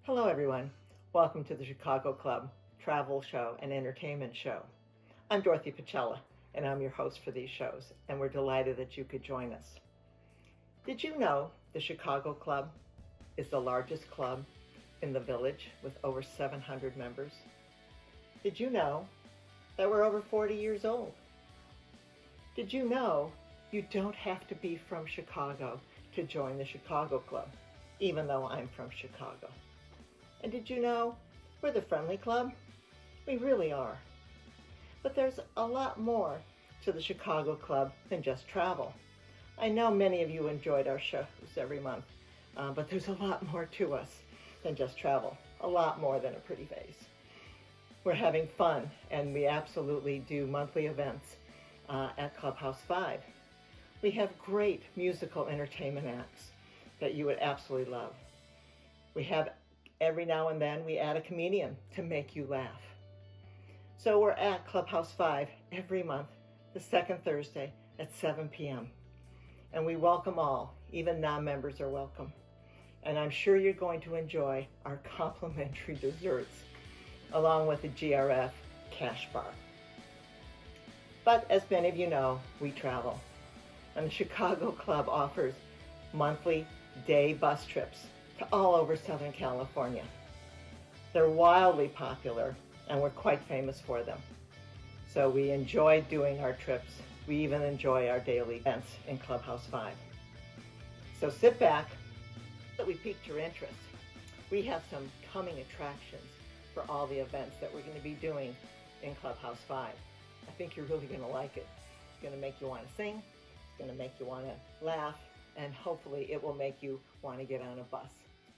Hello, everyone. Welcome to the Chicago Club travel show and entertainment show. I'm Dorothy Pacella, and I'm your host for these shows, and we're delighted that you could join us. Did you know the Chicago Club is the largest club in the village with over 700 members? Did you know that we're over 40 years old? Did you know you don't have to be from Chicago to join the Chicago Club, even though I'm from Chicago? And did you know we're the friendly club? We really are. But there's a lot more to the Chicago Club than just travel. I know many of you enjoyed our shows every month, but there's a lot more to us than just travel, a lot more than a pretty face. We're having fun, and we absolutely do monthly events at Clubhouse 5. We have great musical entertainment acts that you would absolutely love. We have every now and then we add a comedian to make you laugh. So we're at Clubhouse 5 every month, the second Thursday at 7 p.m. And we welcome all, even non-members are welcome. And I'm sure you're going to enjoy our complimentary desserts, along with the GRF cash bar. But as many of you know, we travel. And the Chicago Club offers monthly day bus trips to all over Southern California. They're wildly popular, and we're quite famous for them. So we enjoy doing our trips. We even enjoy our daily events in Clubhouse 5. So sit back, that we piqued your interest. We have some coming attractions for all the events that we're going to be doing in Clubhouse 5. I think you're really going to like it. It's going to make you want to sing. It's going to make you want to laugh. And hopefully it will make you want to get on a bus.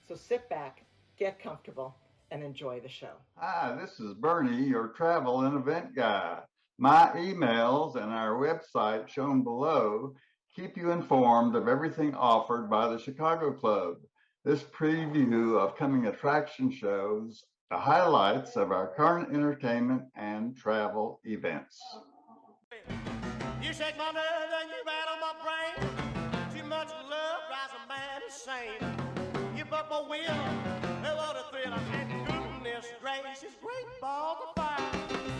So sit back, get comfortable, and enjoy the show. Hi, this is Bernie, your travel and event guy. My emails and our website shown below keep you informed of everything offered by the Chicago Club. This preview of coming attraction shows the highlights of our current entertainment and travel events. You shake my nerves and you rattle my brain. Too much love drives a man insane. You buck my wheel, oh, what a thrill. I said, goodness gracious, great balls of fire.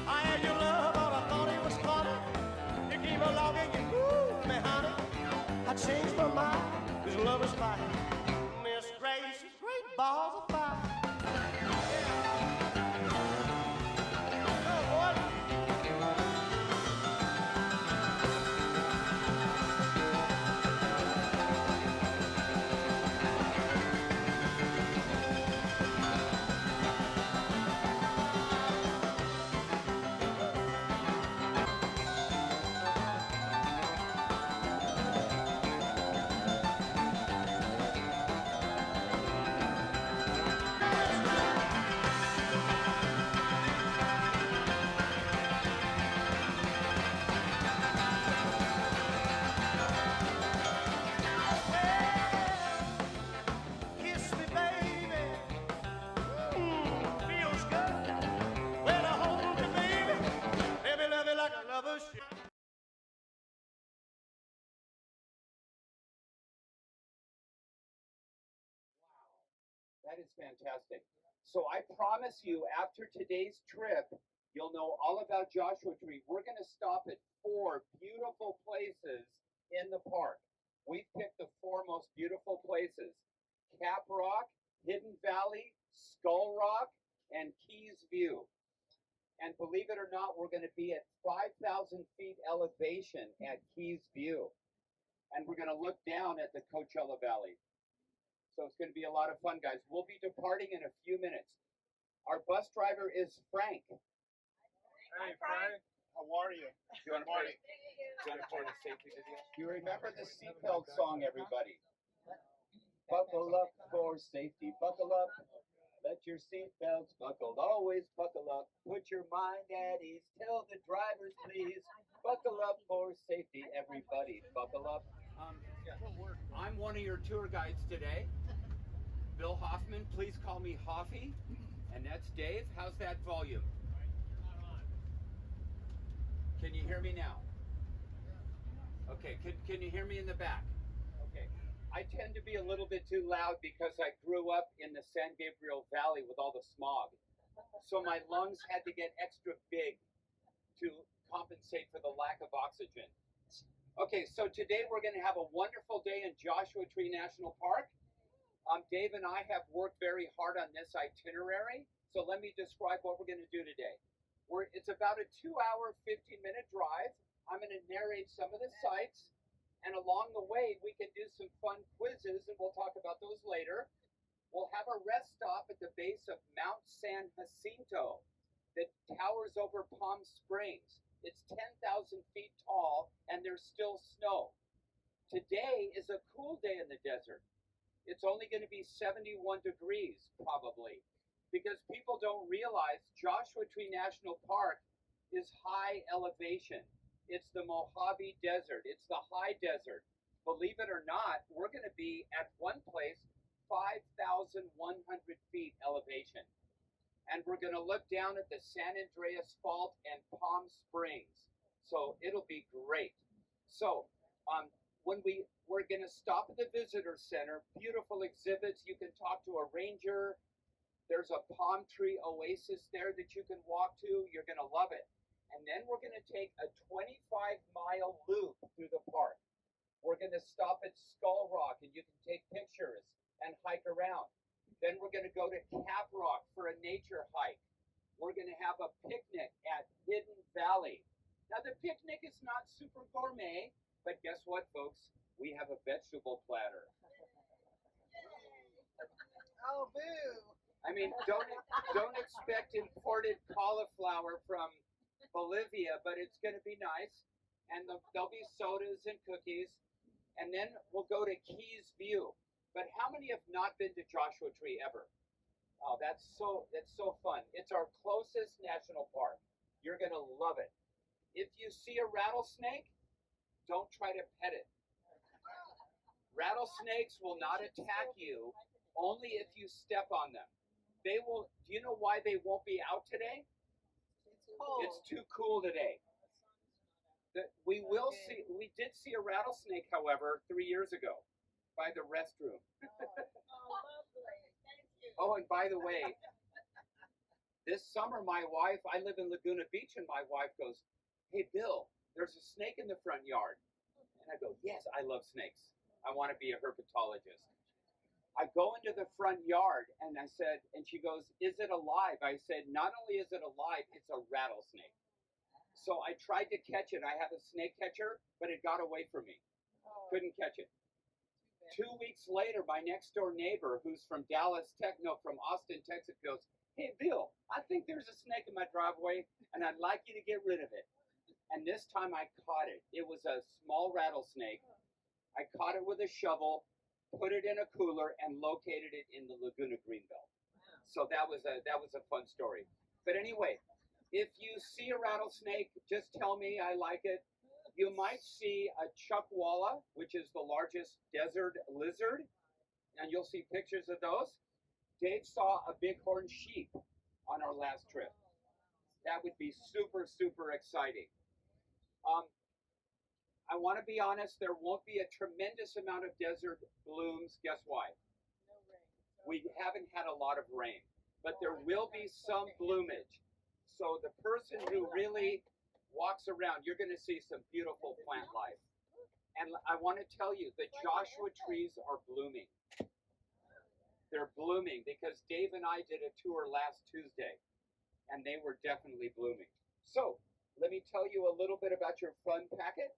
I had your love, but I thought it was funny. You came along and you moved me, honey. I changed my mind, cause love is fire. Goodness gracious, great balls of fire. That is fantastic. So I promise you, after today's trip, you'll know all about Joshua Tree. We're going to stop at 4 beautiful places in the park. We've picked the 4 most beautiful places: Cap Rock, Hidden Valley, Skull Rock, and Keys View. And believe it or not, we're going to be at 5,000 feet elevation at Keys View. And we're going to look down at the Coachella Valley. So it's going to be a lot of fun, guys. We'll be departing in a few minutes. Our bus driver is Frank. Hey, Frank. How are you? Do you want to play the safety video? You remember the seatbelt song, everybody. Buckle up for safety. Buckle up. Let your seatbelts buckle. Always buckle up. Put your mind at ease. Tell the drivers, please. Buckle up for safety, everybody. Buckle up. I'm one of your tour guides today. Bill Hoffman, please call me Hoffy. And that's Dave. How's that volume? Can you hear me now? Okay, can you hear me in the back? Okay. I tend to be a little bit too loud because I grew up in the San Gabriel Valley with all the smog. So my lungs had to get extra big to compensate for the lack of oxygen. Okay, so today we're going to have a wonderful day in Joshua Tree National Park. Dave and I have worked very hard on this itinerary. So let me describe what we're going to do today. It's about a 2-hour, 15-minute drive. I'm going to narrate some of the sites. And along the way, we can do some fun quizzes, and we'll talk about those later. We'll have a rest stop at the base of Mount San Jacinto that towers over Palm Springs. It's 10,000 feet tall, and there's still snow. Today is a cool day in the desert. It's only going to be 71 degrees, probably, because people don't realize Joshua Tree National Park is high elevation. It's the Mojave Desert. It's the high desert. Believe it or not, we're going to be at one place 5,100 feet elevation. And we're going to look down at the San Andreas Fault and Palm Springs. So it'll be great. So we're going to stop at the visitor center. Beautiful exhibits. You can talk to a ranger. There's a palm tree oasis there that you can walk to. You're going to love it. And then we're going to take a 25-mile loop through the park. We're going to stop at Skull Rock, and you can take pictures and hike around. Then we're going to go to Cap Rock for a nature hike. We're going to have a picnic at Hidden Valley. Now, the picnic is not super gourmet, but guess what, folks? We have a vegetable platter. Oh, boo! I mean, don't expect imported cauliflower from Bolivia, but it's going to be nice. And there'll be sodas and cookies. And then we'll go to Keys View. But how many have not been to Joshua Tree ever? Oh, that's so fun. It's our closest national park. You're going to love it. If you see a rattlesnake, don't try to pet it. Rattlesnakes will not attack you only if you step on them. They will. Do you know why they won't be out today? It's too cool today. We did see a rattlesnake, however, 3 years ago by the restroom. Oh, and by the way, this summer I live in Laguna Beach, and my wife goes, "Hey, Bill, there's a snake in the front yard." And I go, "Yes, I love snakes. I want to be a herpetologist." I go into the front yard, and she goes, "Is it alive?" I said, "Not only is it alive, it's a rattlesnake." So I tried to catch it. I have a snake catcher, but it got away from me. Couldn't catch it. 2 weeks later, my next door neighbor, who's from Austin, Texas, goes, "Hey, Bill, I think there's a snake in my driveway, and I'd like you to get rid of it." And this time I caught it. It was a small rattlesnake. I caught it with a shovel, put it in a cooler, and located it in the Laguna Greenbelt. So that was a fun story. But anyway, if you see a rattlesnake, just tell me. I like it. You might see a chuckwalla, which is the largest desert lizard, and you'll see pictures of those. Dave saw a bighorn sheep on our last trip. That would be super, super exciting. I want to be honest, there won't be a tremendous amount of desert blooms. Guess why? We haven't had a lot of rain, but there will be some bloomage. So the person who really walks around, you're going to see some beautiful plant life. And I want to tell you, the Joshua trees are blooming. They're blooming because Dave and I did a tour last Tuesday, and they were definitely blooming. So let me tell you a little bit about your fun packet.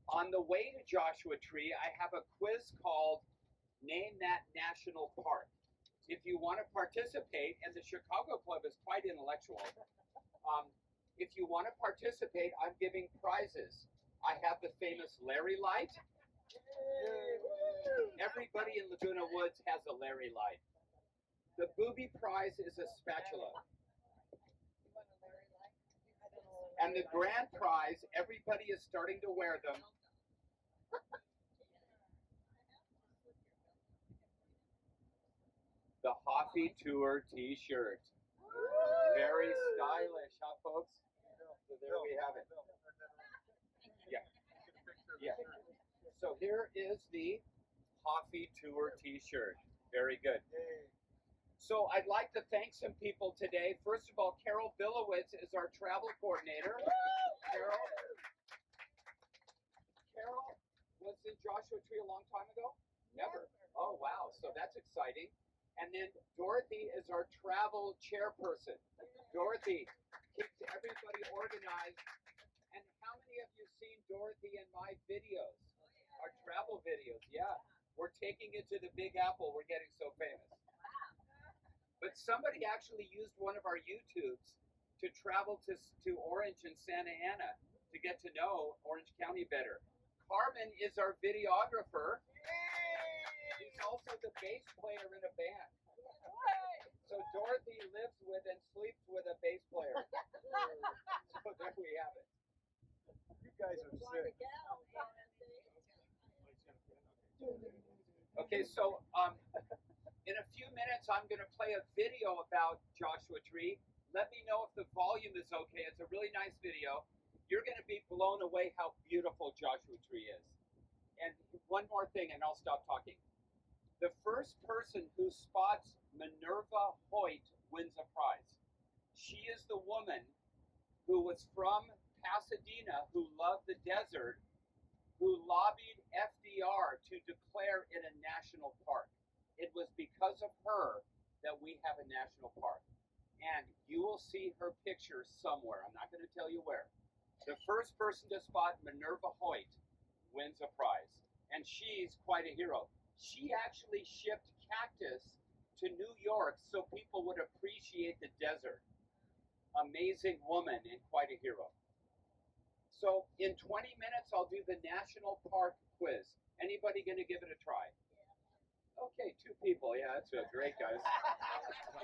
On the way to Joshua Tree, I have a quiz called Name That National Park. If you want to participate, and the Chicago Club is quite intellectual, if you want to participate, I'm giving prizes. I have the famous Larry light. Everybody in Laguna Woods has a Larry light. The booby prize is a spatula. And the grand prize, everybody is starting to wear them. The Hoffy Tour t-shirt. Very stylish, huh, folks? So there we have it. Yeah. Yeah. So here is the coffee tour t-shirt. Very good. So I'd like to thank some people today. First of all, Carol Billowitz is our travel coordinator. Carol was in Joshua Tree a long time ago? Never. Oh, wow. So that's exciting. And then Dorothy is our travel chairperson. Dorothy keeps everybody organized. And how many of you seen Dorothy in my videos? Our travel videos, yeah. We're taking it to the Big Apple. We're getting so famous. But somebody actually used one of our YouTubes to travel to Orange and Santa Ana to get to know Orange County better. Carmen is our videographer. He's also the bass player in a band. So Dorothy lives with and sleeps with a bass player. So there we have it. You guys are sick. Okay, so in a few minutes, I'm going to play a video about Joshua Tree. Let me know if the volume is okay. It's a really nice video. You're going to be blown away how beautiful Joshua Tree is. And one more thing, and I'll stop talking. The first person who spots Minerva Hoyt wins a prize. She is the woman who was from Pasadena, who loved the desert, who lobbied FDR to declare it a national park. It was because of her that we have a national park. And you will see her picture somewhere. I'm not going to tell you where. The first person to spot Minerva Hoyt wins a prize. And she's quite a hero. She actually shipped cactus to New York so people would appreciate the desert. Amazing woman and quite a hero. So in 20 minutes, I'll do the National Park quiz. Anybody going to give it a try? Okay, 2 people. Yeah, that's great, guys.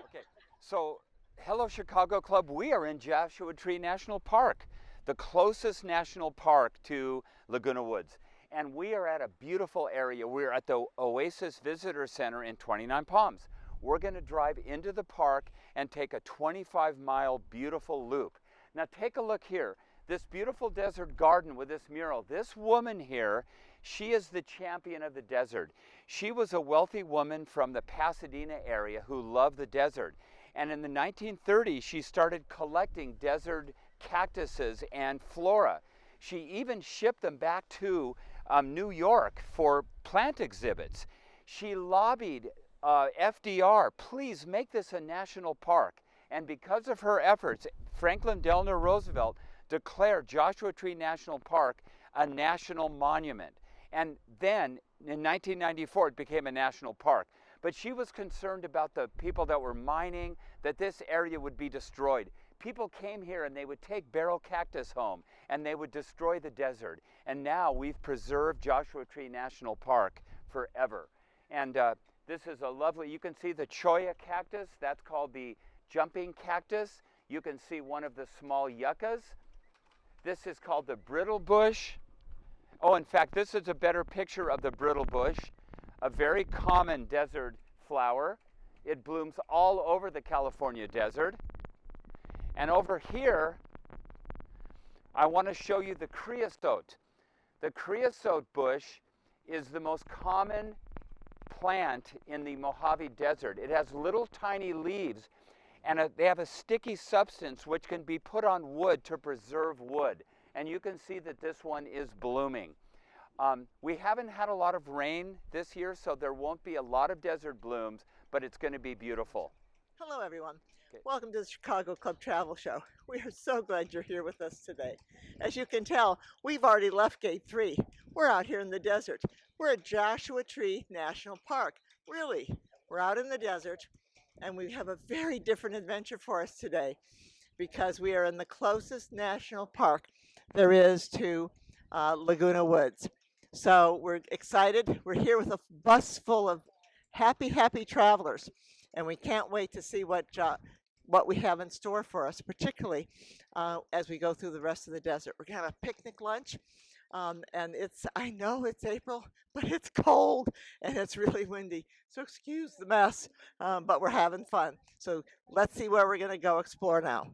Okay, so hello, Chicago Club. We are in Joshua Tree National Park, the closest national park to Laguna Woods. And we are at a beautiful area. We're at the Oasis Visitor Center in 29 Palms. We're going to drive into the park and take a 25-mile beautiful loop. Now take a look here. This beautiful desert garden with this mural. This woman here, she is the champion of the desert. She was a wealthy woman from the Pasadena area who loved the desert. And in the 1930s, she started collecting desert cactuses and flora. She even shipped them back to New York for plant exhibits. She lobbied FDR, please make this a national park. And because of her efforts, Franklin Delano Roosevelt declared Joshua Tree National Park a national monument. And then in 1994, it became a national park. But she was concerned about the people that were mining, that this area would be destroyed. People came here and they would take barrel cactus home and they would destroy the desert. And now we've preserved Joshua Tree National Park forever. And this is a lovely, you can see the cholla cactus, that's called the jumping cactus. You can see one of the small yuccas. This is called the brittle bush. Oh, in fact, this is a better picture of the brittle bush, a very common desert flower. It blooms all over the California desert. And over here, I want to show you the creosote. The creosote bush is the most common plant in the Mojave Desert. It has little tiny leaves, and they have a sticky substance which can be put on wood to preserve wood. And you can see that this one is blooming. We haven't had a lot of rain this year, so there won't be a lot of desert blooms, but it's going to be beautiful. Hello, everyone. Okay. Welcome to the Chicago Club Travel Show. We are so glad you're here with us today. As you can tell, we've already left Gate 3. We're out here in the desert. We're at Joshua Tree National Park. Really, we're out in the desert, and we have a very different adventure for us today because we are in the closest national park there is to Laguna Woods. So we're excited. We're here with a bus full of happy travelers, and we can't wait to see what we have in store for us, particularly as we go through the rest of the desert. We're going to have a picnic lunch. And I know it's April, but it's cold and it's really windy. So excuse the mess, but we're having fun. So let's see where we're going to go explore now.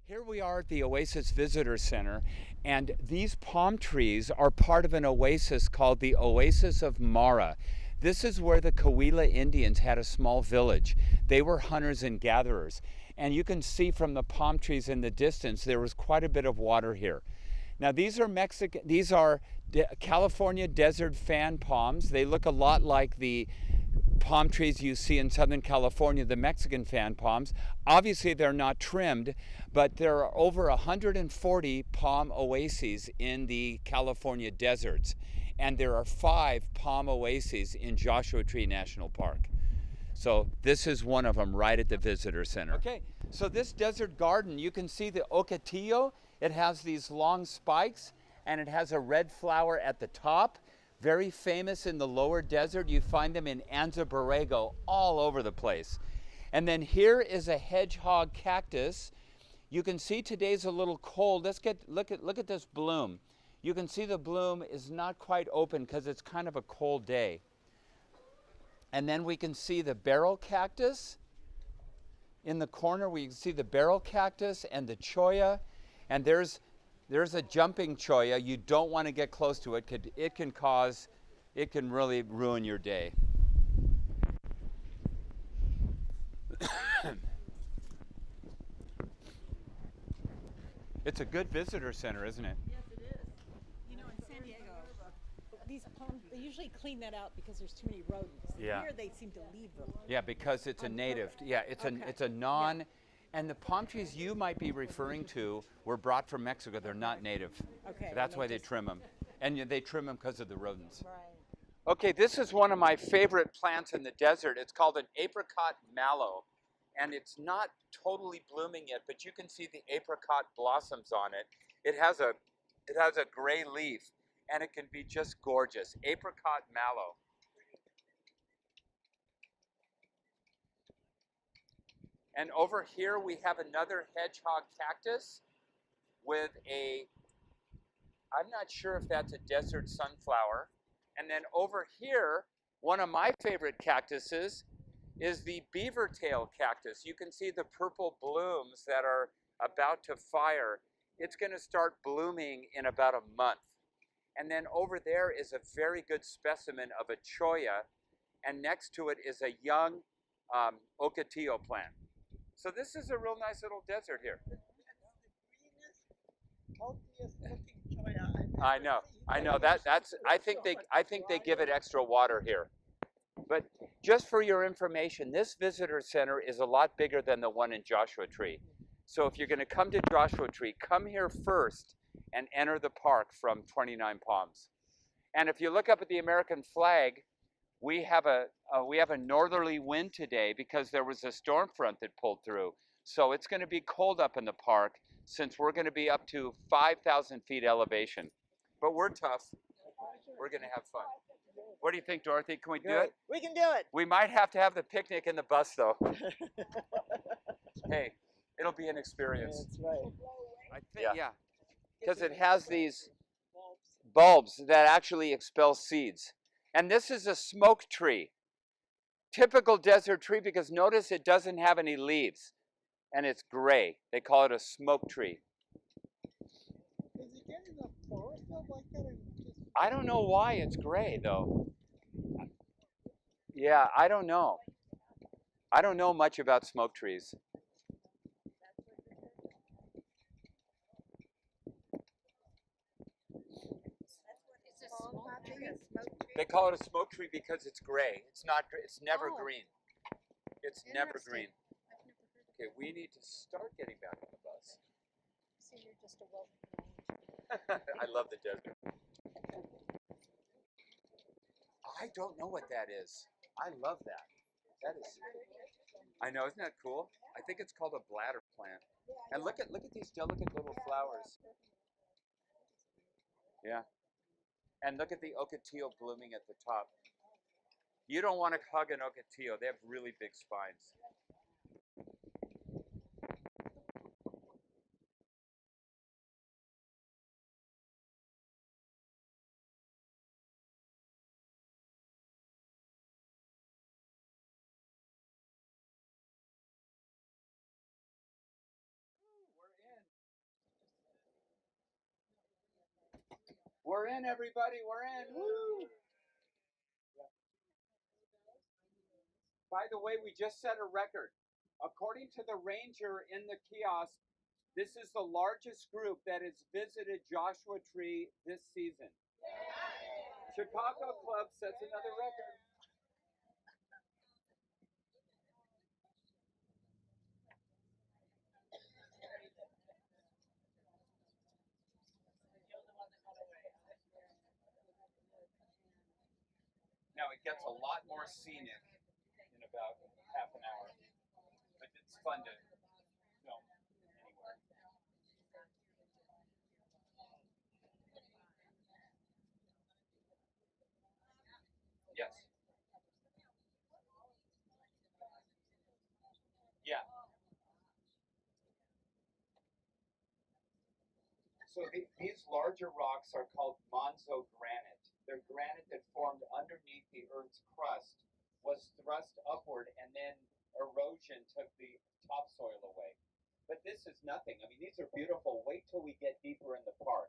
Here we are at the Oasis Visitor Center, and these palm trees are part of an oasis called the Oasis of Mara. This is where the Cahuilla Indians had a small village. They were hunters and gatherers, and you can see from the palm trees in the distance there was quite a bit of water here. Now these are California desert fan palms. They look a lot like the palm trees you see in Southern California, the Mexican fan palms. Obviously they're not trimmed, but there are over 140 palm oases in the California deserts, and there are 5 palm oases in Joshua Tree National Park. So this is one of them right at the visitor center. Okay, so this desert garden, you can see the ocotillo. It has these long spikes and it has a red flower at the top. Very famous in the lower desert. You find them in Anza Borrego all over the place. And then here is a hedgehog cactus. You can see today's a little cold. Look at this bloom. You can see the bloom is not quite open because it's kind of a cold day. And then we can see the barrel cactus. In the corner we can see the barrel cactus and the cholla. And there's a jumping cholla. You don't want to get close to it. It can really ruin your day. It's a good visitor center, isn't it? Yes, it is. You know, in San Diego, these palms, they usually clean that out because there's too many rodents. Yeah. Here they seem to leave them. Yeah, because it's a native. Yeah, it's a non. And the palm trees you might be referring to were brought from Mexico. They're not native. Okay. That's why they trim them. And they trim them because of the rodents. Right. Okay, this is one of my favorite plants in the desert. It's called an apricot mallow. And it's not totally blooming yet, but you can see the apricot blossoms on it. It has a gray leaf, and it can be just gorgeous. Apricot mallow. And over here we have another hedgehog cactus with I'm not sure if that's a desert sunflower. And then over here, one of my favorite cactuses is the beaver tail cactus. You can see the purple blooms that are about to fire. It's going to start blooming in about a month. And then over there is a very good specimen of a cholla, and next to it is a young ocotillo plant. So this is a real nice little desert here. I know. I think they give it extra water here. But just for your information, this visitor center is a lot bigger than the one in Joshua Tree. So if you're going to come to Joshua Tree, come here first and enter the park from 29 Palms. And if you look up at the American flag, we have a northerly wind today because there was a storm front that pulled through. So it's going to be cold up in the park since we're going to be up to 5,000 feet elevation. But we're tough. We're going to have fun. What do you think, Dorothy? Can we do it? We can do it. We might have to have the picnic in the bus, though. Hey, it'll be an experience. That's right. I think, yeah. Because it has these bulbs that actually expel seeds. And this is a smoke tree. Typical desert tree because notice it doesn't have any leaves. And it's gray. They call it a smoke tree. Is it getting the forest up like that? I don't know why it's gray, though. Yeah, I don't know. I don't know much about smoke trees. They call it a smoke tree because it's gray. It's never green. It's never green. Okay, we need to start getting back on the bus. So you're just a welcome. I love the desert. I don't know what that is. I love that. That is. I know, isn't that cool? I think it's called a bladder plant. And look at these delicate little flowers. Yeah. And look at the ocotillo blooming at the top. You don't want to hug an ocotillo. They have really big spines. We're in, everybody. We're in. Woo! By the way, we just set a record. According to the ranger in the kiosk, this is the largest group that has visited Joshua Tree this season. Chicago Club sets another record. Now it gets a lot more scenic in about half an hour, but it's fun to film anywhere. Yes. Yeah. So these larger rocks are called Monzo granite. They're granite that formed underneath the Earth's crust, was thrust upward, and then erosion took the topsoil away. But this is nothing. I mean, these are beautiful. Wait till we get deeper in the park.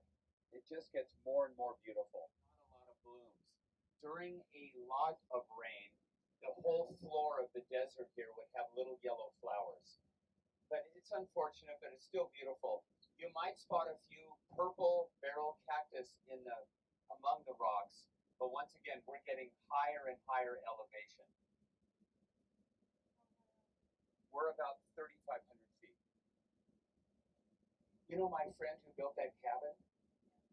It just gets more and more beautiful. Not a lot of blooms. During a lot of rain, the whole floor of the desert here would have little yellow flowers. But it's unfortunate, but it's still beautiful. You might spot a few purple barrel cactus among the rocks, but once again, we're getting higher and higher elevation. We're about 3,500 feet. You know my friend who built that cabin?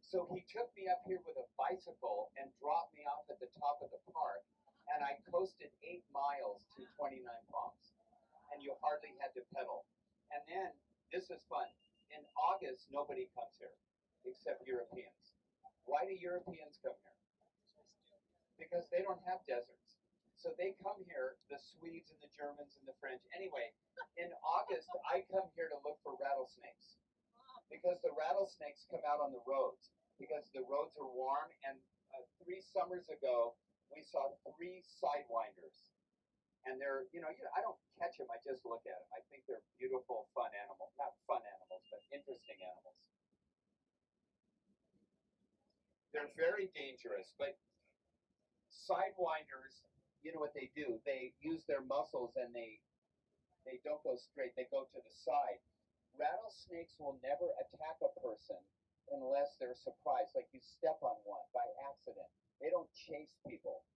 So he took me up here with a bicycle and dropped me off at the top of the park, and I coasted 8 miles to 29 Palms, and you hardly had to pedal. And then, this is fun. In August, nobody comes here except Europeans. Why do Europeans come here? Because they don't have deserts. So they come here, the Swedes and the Germans and the French. Anyway, in August, I come here to look for rattlesnakes because the rattlesnakes come out on the roads because the roads are warm. And 3 summers ago, we saw 3 sidewinders. And they're, I don't catch them, I just look at them. I think they're beautiful, fun animals. Not fun animals, but interesting animals. They're very dangerous, but sidewinders, you know what they do? They use their muscles and they don't go straight, they go to the side. Rattlesnakes will never attack a person unless they're surprised, like you step on one by accident. They don't chase people.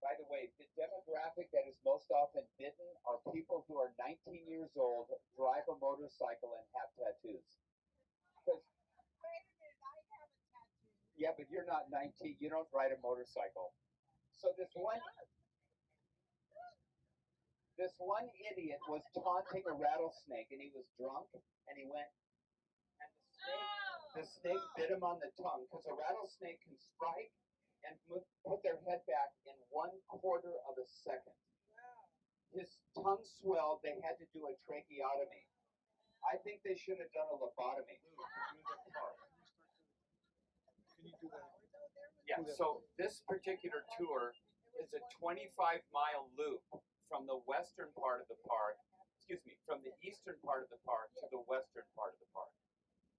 By the way, the demographic that is most often bitten are people who are 19 years old, drive a motorcycle, and have tattoos. Wait a minute, I have a tattoo. Yeah, but you're not 19. You don't ride a motorcycle. So this one idiot was taunting a rattlesnake, and he was drunk, and he went, and the snake bit him on the tongue, because a rattlesnake can strike and put their head back in 1/4 of a second. His tongue swelled. They had to do a tracheotomy. I think they should have done a lobotomy. Can you do that? Yeah, so this particular tour is a 25-mile loop from the western part of the park, from the eastern part of the park to the western part of the park.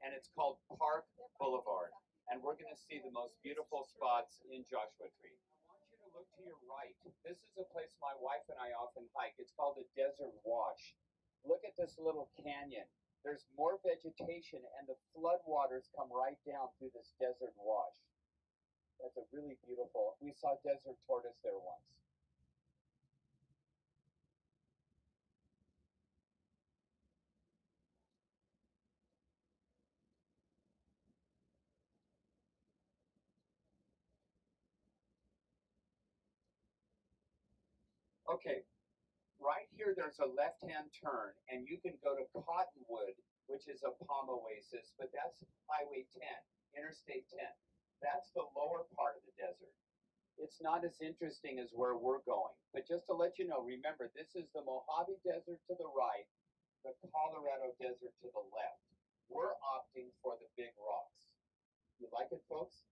And it's called Park Boulevard. And we're going to see the most beautiful spots in Joshua Tree. I want you to look to your right. This is a place my wife and I often hike. It's called the Desert Wash. Look at this little canyon. There's more vegetation, and the floodwaters come right down through this desert wash. That's a really beautiful. We saw desert tortoise there once. Okay, right here there's a left-hand turn, and you can go to Cottonwood, which is a palm oasis, but that's Highway 10, Interstate 10. That's the lower part of the desert. It's not as interesting as where we're going, but just to let you know, remember, this is the Mojave Desert to the right, the Colorado Desert to the left. We're opting for the big rocks. You like it, folks?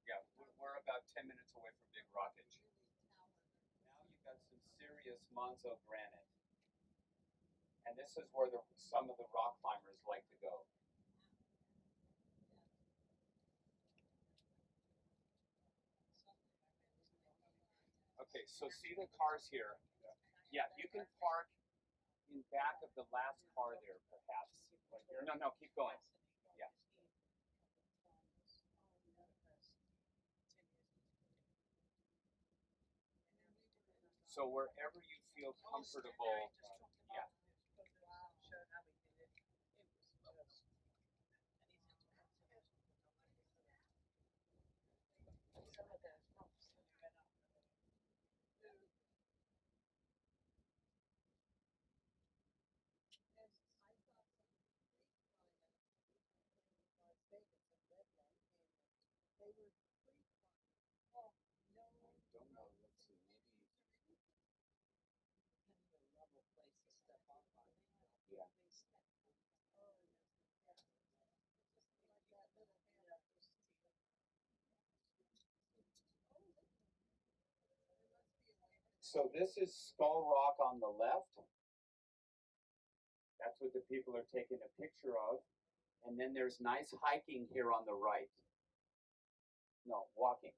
Yeah, we're about 10 minutes away from Big Rockage. Now you've got some serious Monzo granite. And this is where some of the rock climbers like to go. Okay, so see the cars here? Yeah, you can park in back of the last car there, perhaps. No, keep going. Yeah. So wherever you feel comfortable, yeah. Don't know. Let's see. Maybe. Yeah. So this is Skull Rock on the left. That's what the people are taking a picture of. And then there's nice hiking here on the right. No, walking.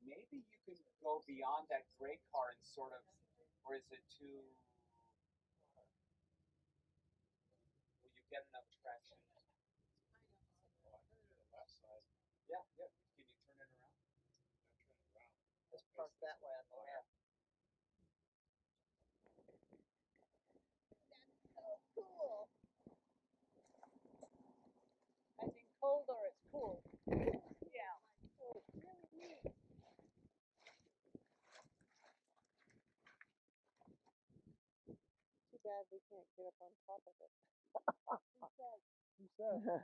Maybe you can go beyond that gray car and sort of, or is it too, will you get enough traction? Yeah. Can you turn it around? Let's park that way on the left. Cool. As in cold or it's cool? Yeah. So it's really neat. Too bad we can't get up on top of it. Who said?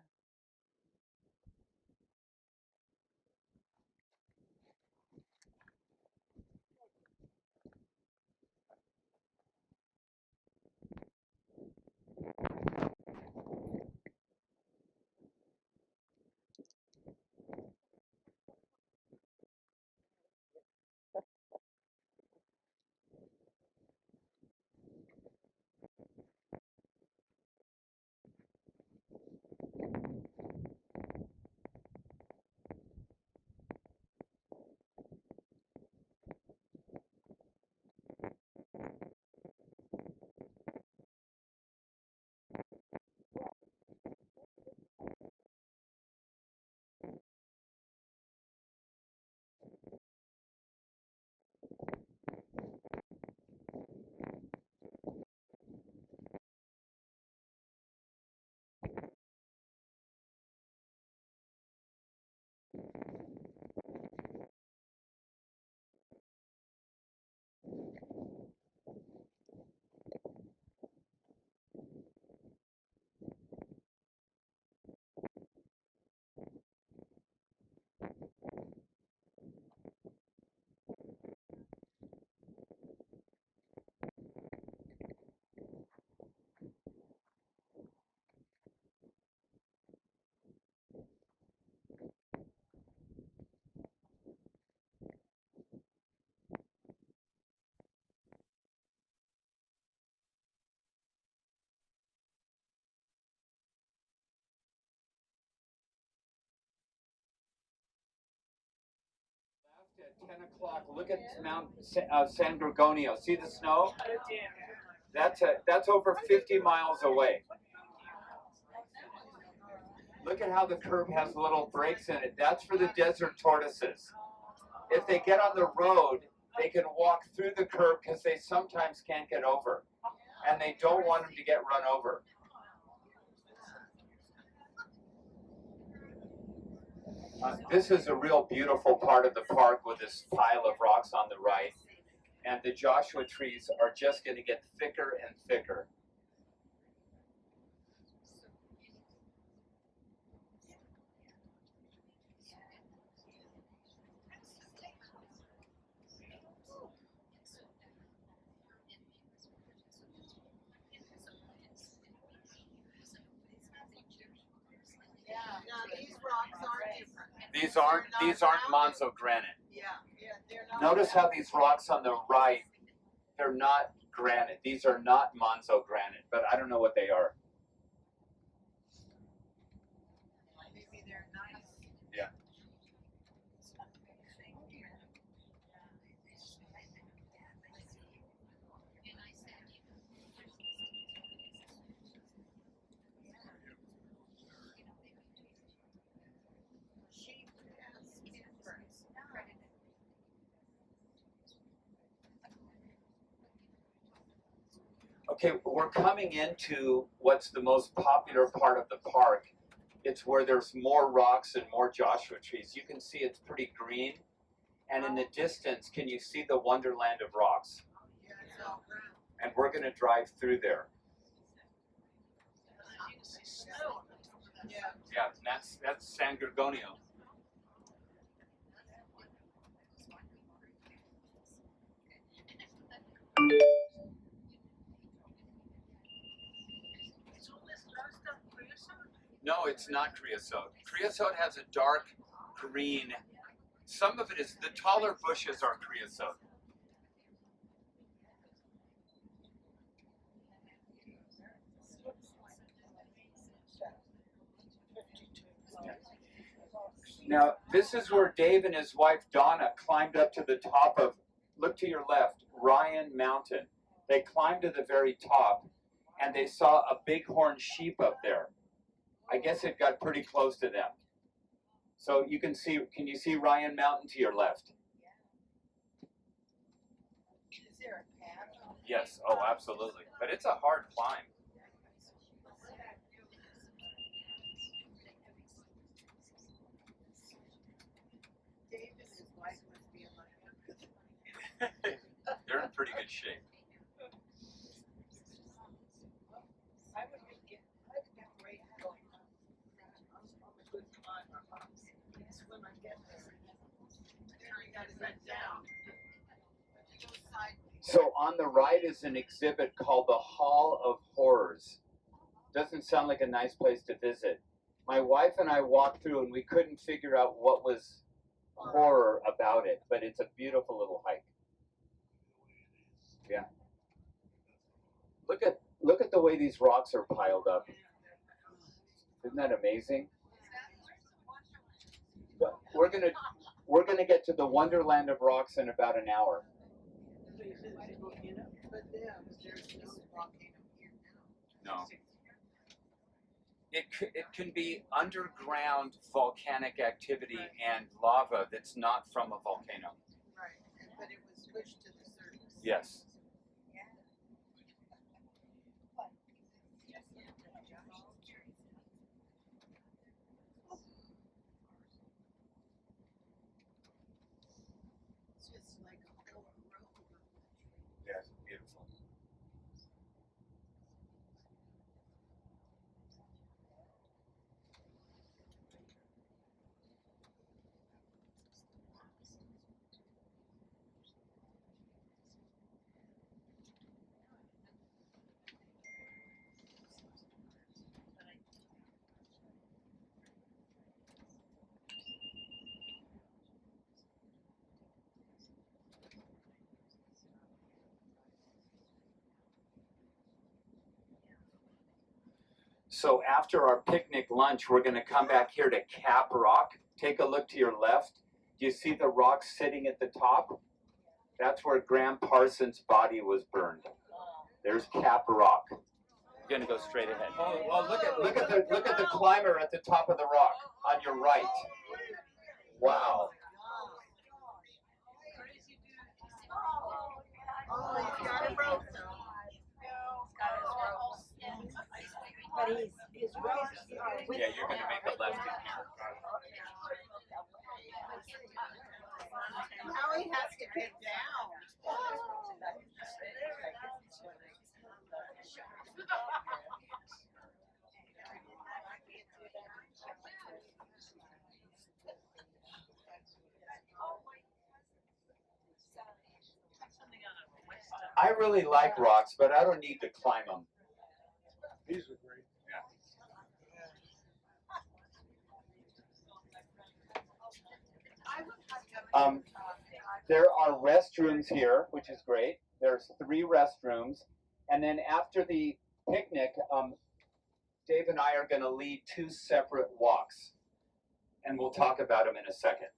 At 10 o'clock, look at Mount San Gorgonio. See the snow? That's over 50 miles away. Look at how the curb has little breaks in it. That's for the desert tortoises. If they get on the road, they can walk through the curb because they sometimes can't get over. And they don't want them to get run over. This is a real beautiful part of the park with this pile of rocks on the right. And the Joshua trees are just going to get thicker and thicker. Now these rocks are different. These aren't Monzo granite. Yeah, they're not. Notice how these rocks on the right They're not granite. These are not Monzo granite, but I don't know what they are. Maybe they're nice. Yeah. Okay, we're coming into what's the most popular part of the park. It's where there's more rocks and more Joshua trees. You can see it's pretty green. And in the distance, can you see the wonderland of rocks? And we're going to drive through there. Yeah, that's San Gorgonio. No, it's not creosote. Creosote has a dark green. Some of it is, the taller bushes are creosote. Now, this is where Dave and his wife Donna climbed up to the top of, look to your left, Ryan Mountain. They climbed to the very top and they saw a bighorn sheep up there. I guess it got pretty close to them. So you can see, can you see Ryan Mountain to your left? Is there a path? Yes, oh, absolutely. But it's a hard climb. Dave and his wife must be in my They're in pretty good shape. I would get great going. I'm a good climber. When I get there. There you gotta get down. Go sideways. So on the right is an exhibit called the Hall of Horrors. Doesn't sound like a nice place to visit. My wife and I walked through and we couldn't figure out what was horror about it, but it's a beautiful little hike. Yeah. Look at the way these rocks are piled up. Isn't that amazing? But we're gonna get to the wonderland of rocks in about an hour. But yeah, there's this volcano here now. No. It can be underground volcanic activity and lava that's not from a volcano. Right, but it was pushed to the surface. Yes. It's just like a whole road. Yes, beautiful. So after our picnic lunch, we're going to come back here to Cap Rock. Take a look to your left. Do you see the rock sitting at the top? That's where Graham Parsons' body was burned. There's Cap Rock. You're going to go straight ahead. Oh, look at the climber at the top of the rock on your right. Wow. Oh, he's got a rope though. But his ropes are with Yeah, you're going to make a left in here. Now he has to get down. I really like rocks, but I don't need to climb them. These are great. There are restrooms here, which is great. There's 3 restrooms. And then after the picnic, Dave and I are going to lead 2 separate walks. And we'll talk about them in a second.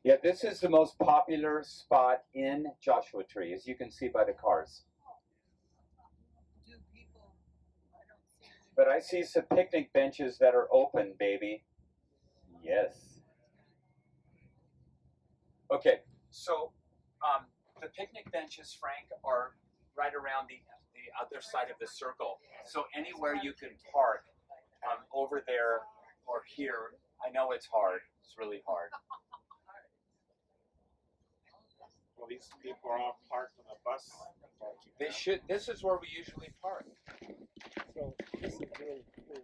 Yeah, this is the most popular spot in Joshua Tree, as you can see by the cars. But I see some picnic benches that are open, baby. Yes. Okay, so the picnic benches, Frank, are right around the other side of the circle. So anywhere you can park over there or here, I know it's hard. It's really hard. Well, these people are all parked on the bus. They should. This is where we usually park. So this is really cool.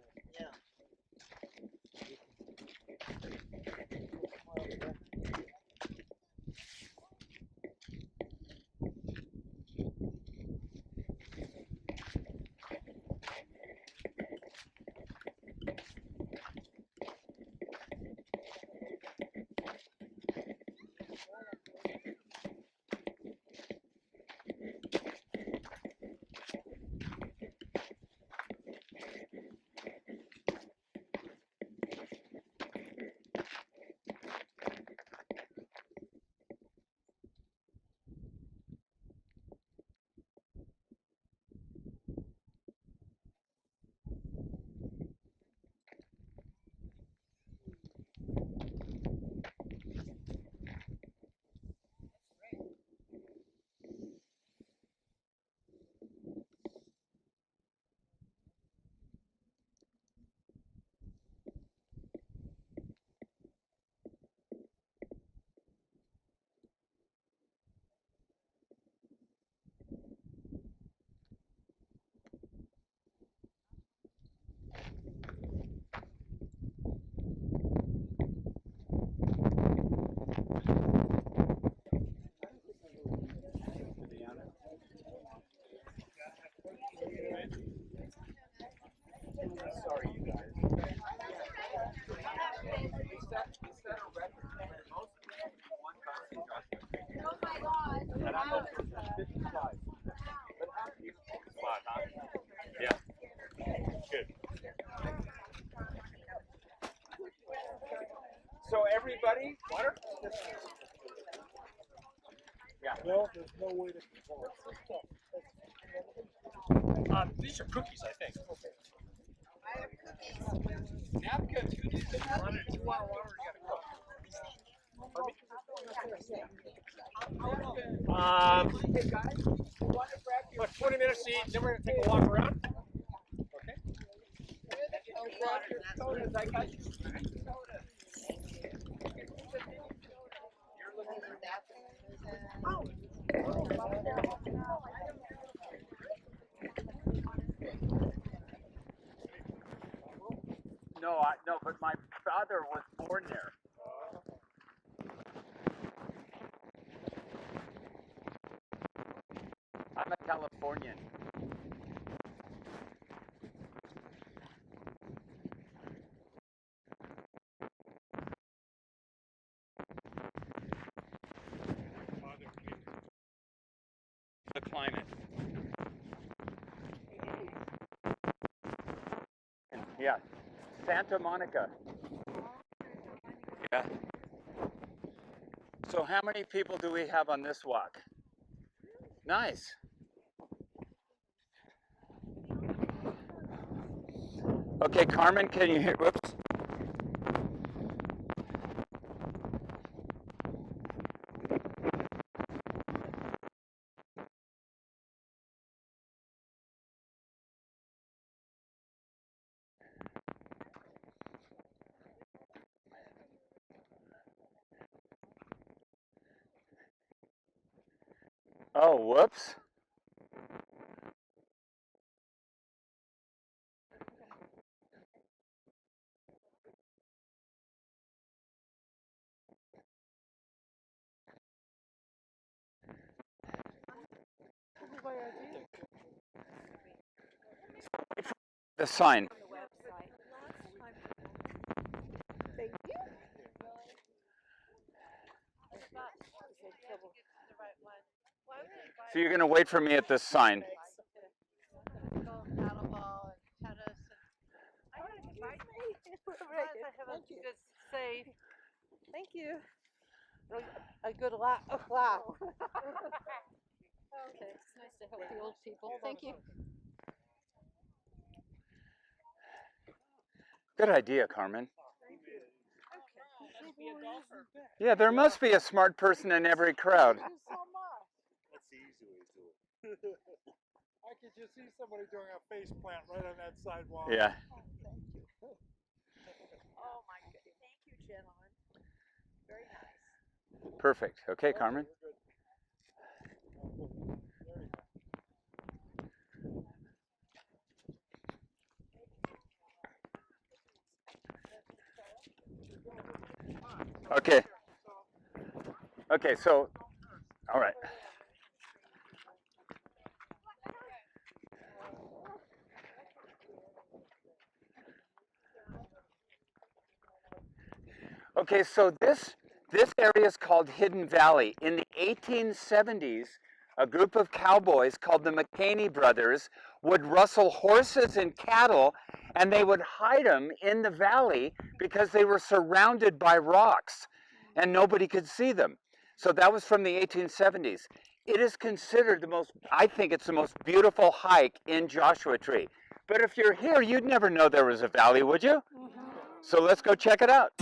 Sorry, you guys. We set a record. Most people in one bus in Joshua Tree. Oh my God. And I'm not sure there's 55. But how beautiful the spot, huh? Yeah. Good. So everybody, water? Yeah. Well, there's no way to control it. These are cookies, I think. Napkins. You want water or you gotta cook? Hey guys, you want to grab your But 20 minutes to eat, then we're gonna take a walk around. Okay. sodas? I got you sodas. No, but my father was born there. I'm a Californian. The climate. Yeah. Santa Monica. Yeah. So how many people do we have on this walk? Nice. Okay, Carmen, can you hear? Whoops. Oh, whoops. The sign. Thank you. So you're going to wait for me at this sign. Thank you. A good laugh. Wow. Okay, it's nice to help the old people. Thank you. Good idea, Carmen. Yeah, there must be a smart person in every crowd. That's the easy way to do it. I could just see somebody doing a face plant right on that sidewalk. Yeah. Oh my goodness. Thank you, gentlemen. Very nice. Perfect. Okay, Carmen. Okay. Okay, so, all right. Okay, so this area is called Hidden Valley. In the 1870s, a group of cowboys called the McCaney brothers would rustle horses and cattle, and they would hide them in the valley because they were surrounded by rocks and nobody could see them. So that was from the 1870s. It is considered I think it's the most beautiful hike in Joshua Tree. But if you're here, you'd never know there was a valley, would you? So let's go check it out.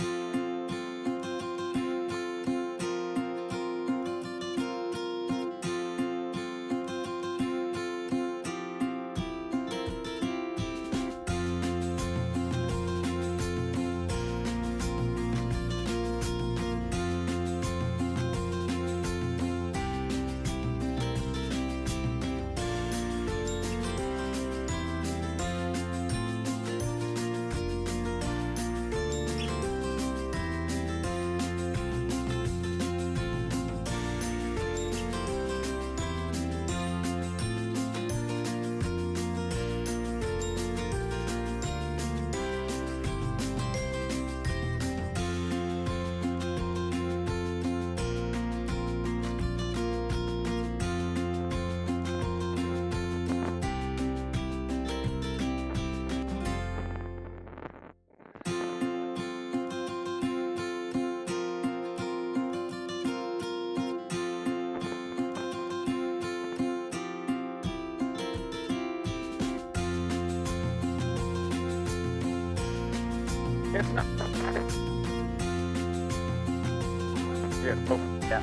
It's not. Yeah. Oh, yeah.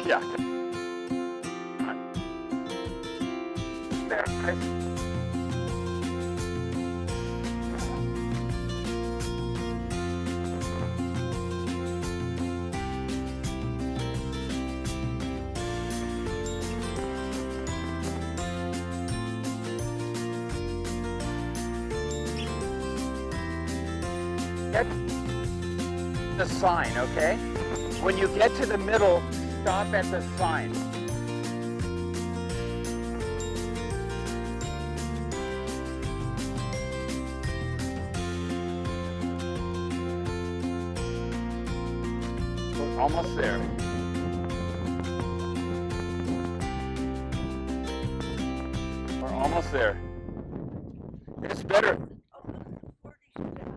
Yeah. There, guys. Get the sign, okay? When you get to the middle, stop at the sign. We're almost there. We're almost there. It's better.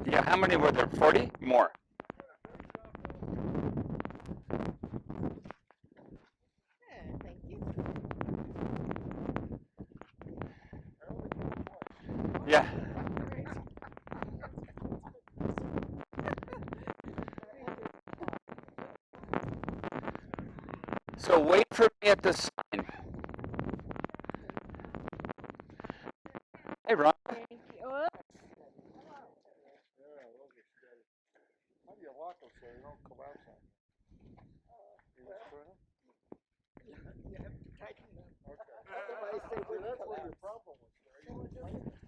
Yeah, how many were there? 40? More. Thank you. So wait for me at the sign. Hey, Ron. Yeah, those are steady. How do you lock them so they don't collapse on you? You just turn them? You have to tighten them. Okay. Otherwise they See, wouldn't that's where your collapse. problem was. There. You didn't tighten them.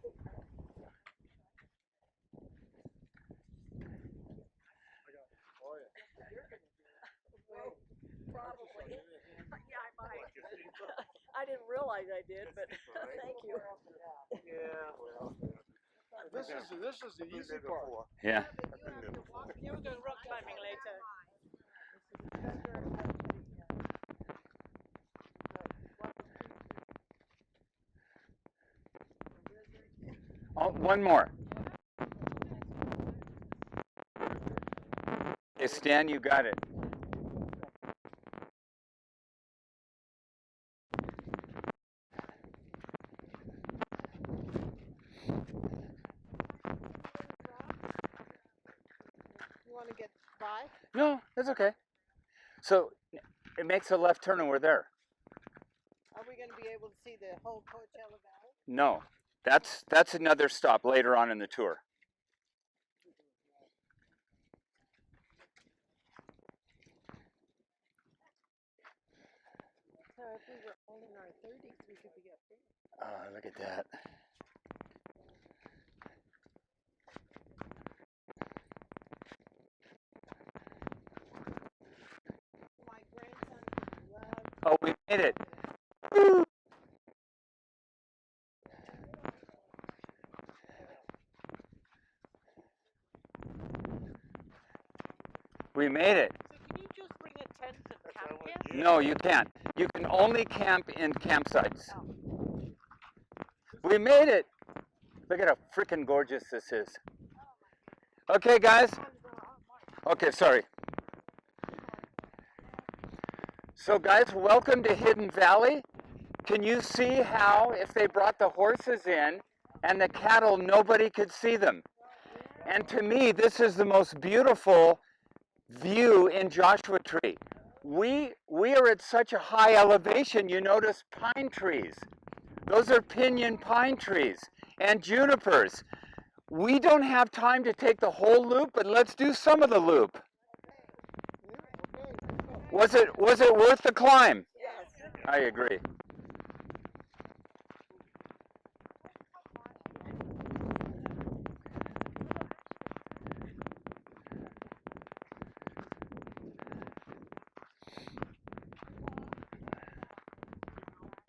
I got it. Oh, yeah. Well, probably. Yeah, I might. I didn't realize I did, but thank you. Yeah. Well, this is the easy part. Yeah. Yeah, we're doing rock climbing later. Oh, one more. Okay, Stan, you got it. You want to get by? No, that's okay. So it makes a left turn and we're there. Are we going to be able to see the whole Coachella Valley? No, that's another stop later on in the tour. So if we were all in our 30s, we could be up there. Oh, look at that. My grandson would love. Oh, we made it. We made it. So can you just bring a tent and camp here? No, you can't. You can only camp in campsites. We made it. Look at how freaking gorgeous this is. Okay, guys. Okay, sorry. So guys, welcome to Hidden Valley. Can you see how if they brought the horses in and the cattle, nobody could see them? And to me, this is the most beautiful view in Joshua Tree. We are at such a high elevation, you notice pine trees. Those are pinyon pine trees and junipers. We don't have time to take the whole loop, but let's do some of the loop. Was it worth the climb? Yes. I agree.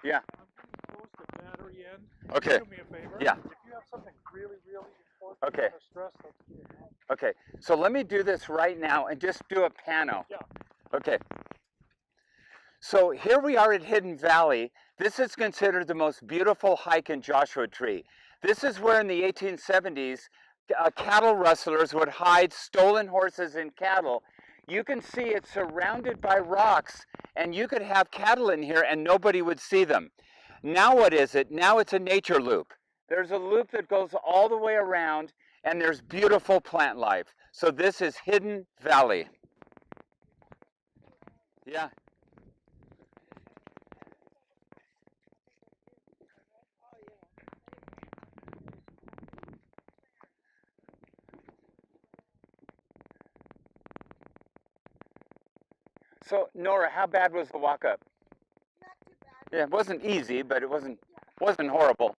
Yeah. Post the battery in. Okay. Do me a favor. Yeah. If you have something really, really important Okay. you want to stress, let's do it now. Okay, so let me do this right now and just do a pano. Yeah. Okay. So here we are at Hidden Valley. This is considered the most beautiful hike in Joshua Tree. This is where in the 1870s, cattle rustlers would hide stolen horses and cattle. You can see it's surrounded by rocks, and you could have cattle in here and nobody would see them. Now what is it? Now it's a nature loop. There's a loop that goes all the way around, and there's beautiful plant life. So this is Hidden Valley. Yeah. So Nora, how bad was the walk up? Not too bad. Yeah, it wasn't easy, but it wasn't horrible.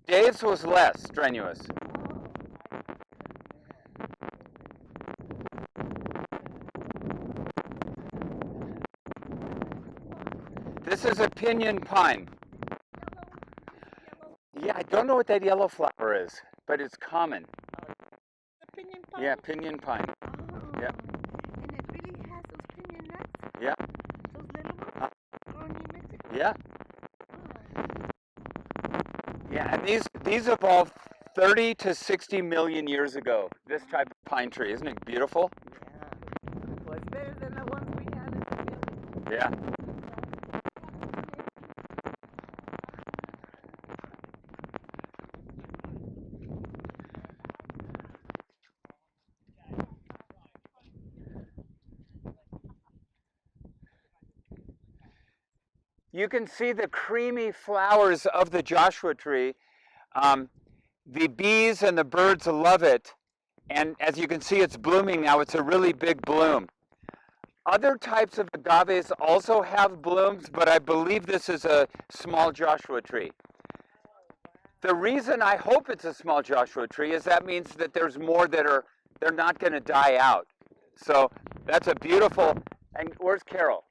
Dave's was less strenuous. This is a pinyon pine. Yeah, I don't know what that yellow flower is, but it's common. The pinyon pine? Yeah, pinyon pine. Yeah. And it really has those pinyon nuts? Yeah. Those little ones? Grown in Mexico? Yeah. Yeah, and these evolved 30 to 60 million years ago. This type of pine tree, isn't it beautiful? Yeah. Well, it's better than the ones we had in the village. Yeah. You can see the creamy flowers of the Joshua tree. The bees and the birds love it. And as you can see, it's blooming now. It's a really big bloom. Other types of agaves also have blooms, but I believe this is a small Joshua tree. The reason I hope it's a small Joshua tree is that means that there's more that they're not going to die out. So that's a beautiful, and where's Carol?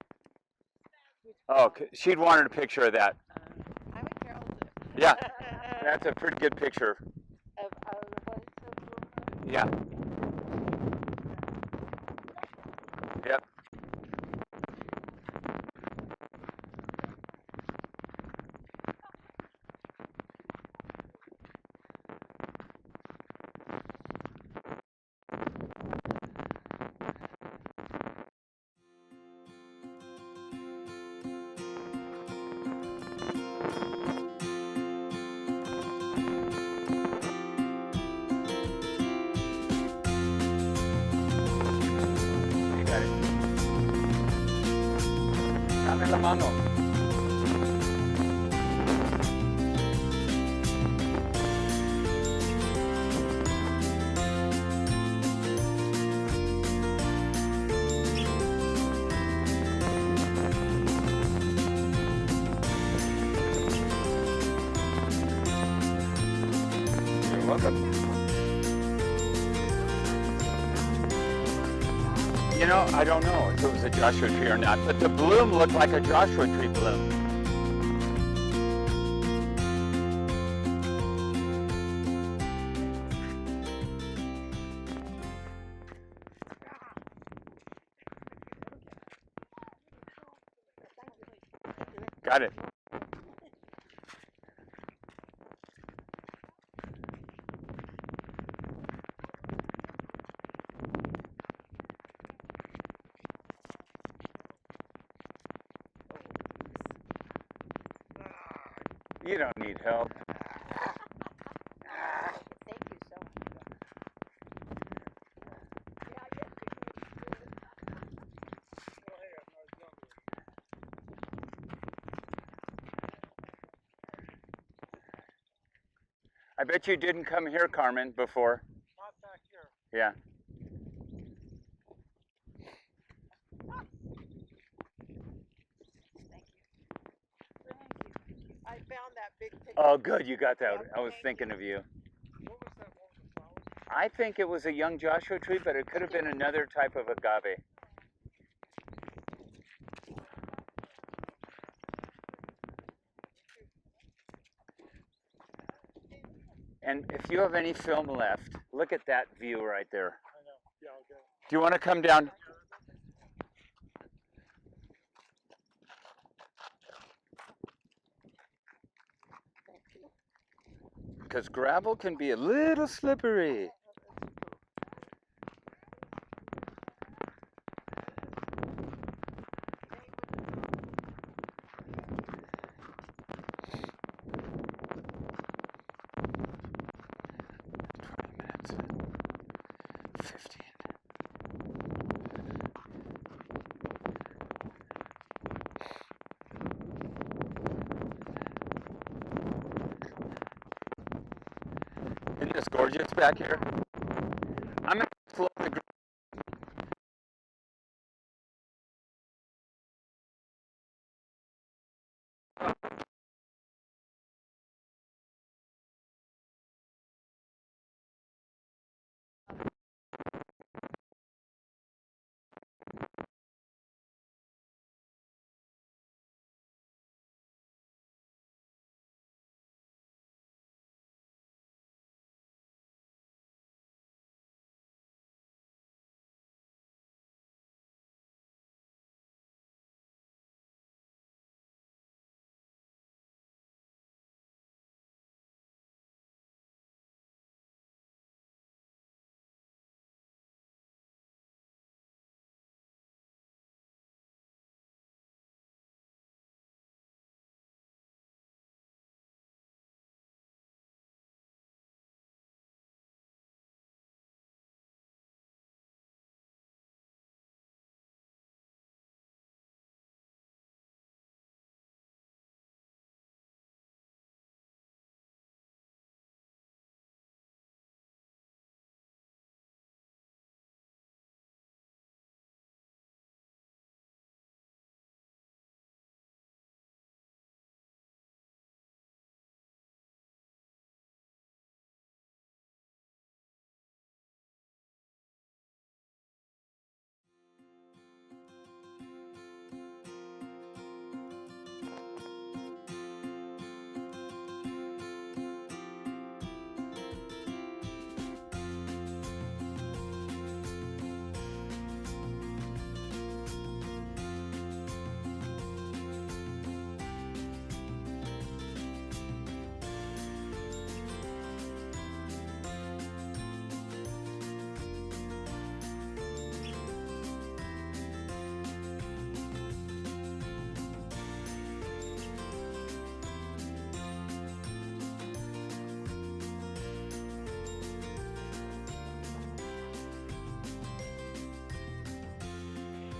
Oh, she'd wanted a picture of that. I would Carol too. Yeah, that's a pretty good picture. Of what is so cool? Yeah. Yep. You got it. Dame la mano. You're welcome. You know, I don't know if it was a Joshua tree or not, but the bloom looked like a Joshua tree bloom. Got it. You don't need help. Thank you so much. I bet you didn't come here, Carmen, before. Not back here. Yeah. I found that big picture. Oh, good, you got that. I was thinking of you. What was that? What was the flowers? I think it was a young Joshua tree, but it could have been another type of agave. And if you have any film left, look at that view right there. I know. Yeah, I'll get it. Do you want to come down? Because gravel can be a little slippery. Isn't this gorgeous back here? I'm going to float the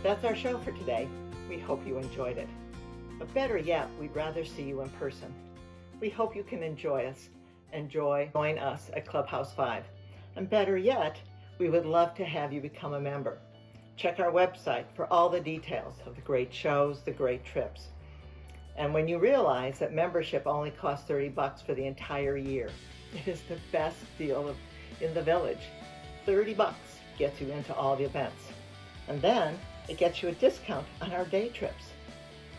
That's our show for today. We hope you enjoyed it. But better yet, we'd rather see you in person. We hope you can join us at Clubhouse 5. And better yet, we would love to have you become a member. Check our website for all the details of the great shows, the great trips. And when you realize that membership only costs $30 for the entire year, it is the best deal in the village. $30 gets you into all the events. And then it gets you a discount on our day trips.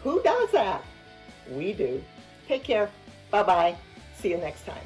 Who does that? We do. Take care. Bye-bye. See you next time.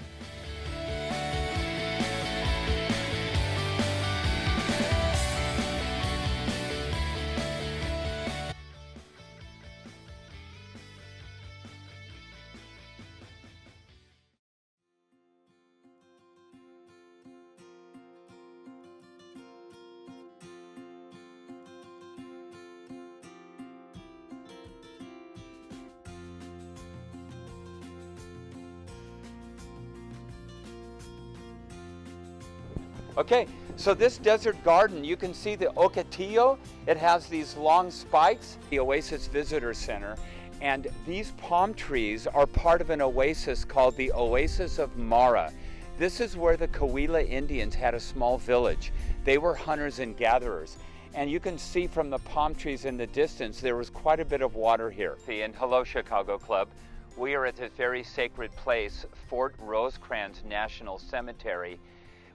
Okay, so this desert garden, you can see the ocatillo. It has these long spikes, the Oasis Visitor Center, and these palm trees are part of an oasis called the Oasis of Mara. This is where the Cahuilla Indians had a small village. They were hunters and gatherers. And you can see from the palm trees in the distance, there was quite a bit of water here. And hello, Chicago Club. We are at this very sacred place, Fort Rosecrans National Cemetery,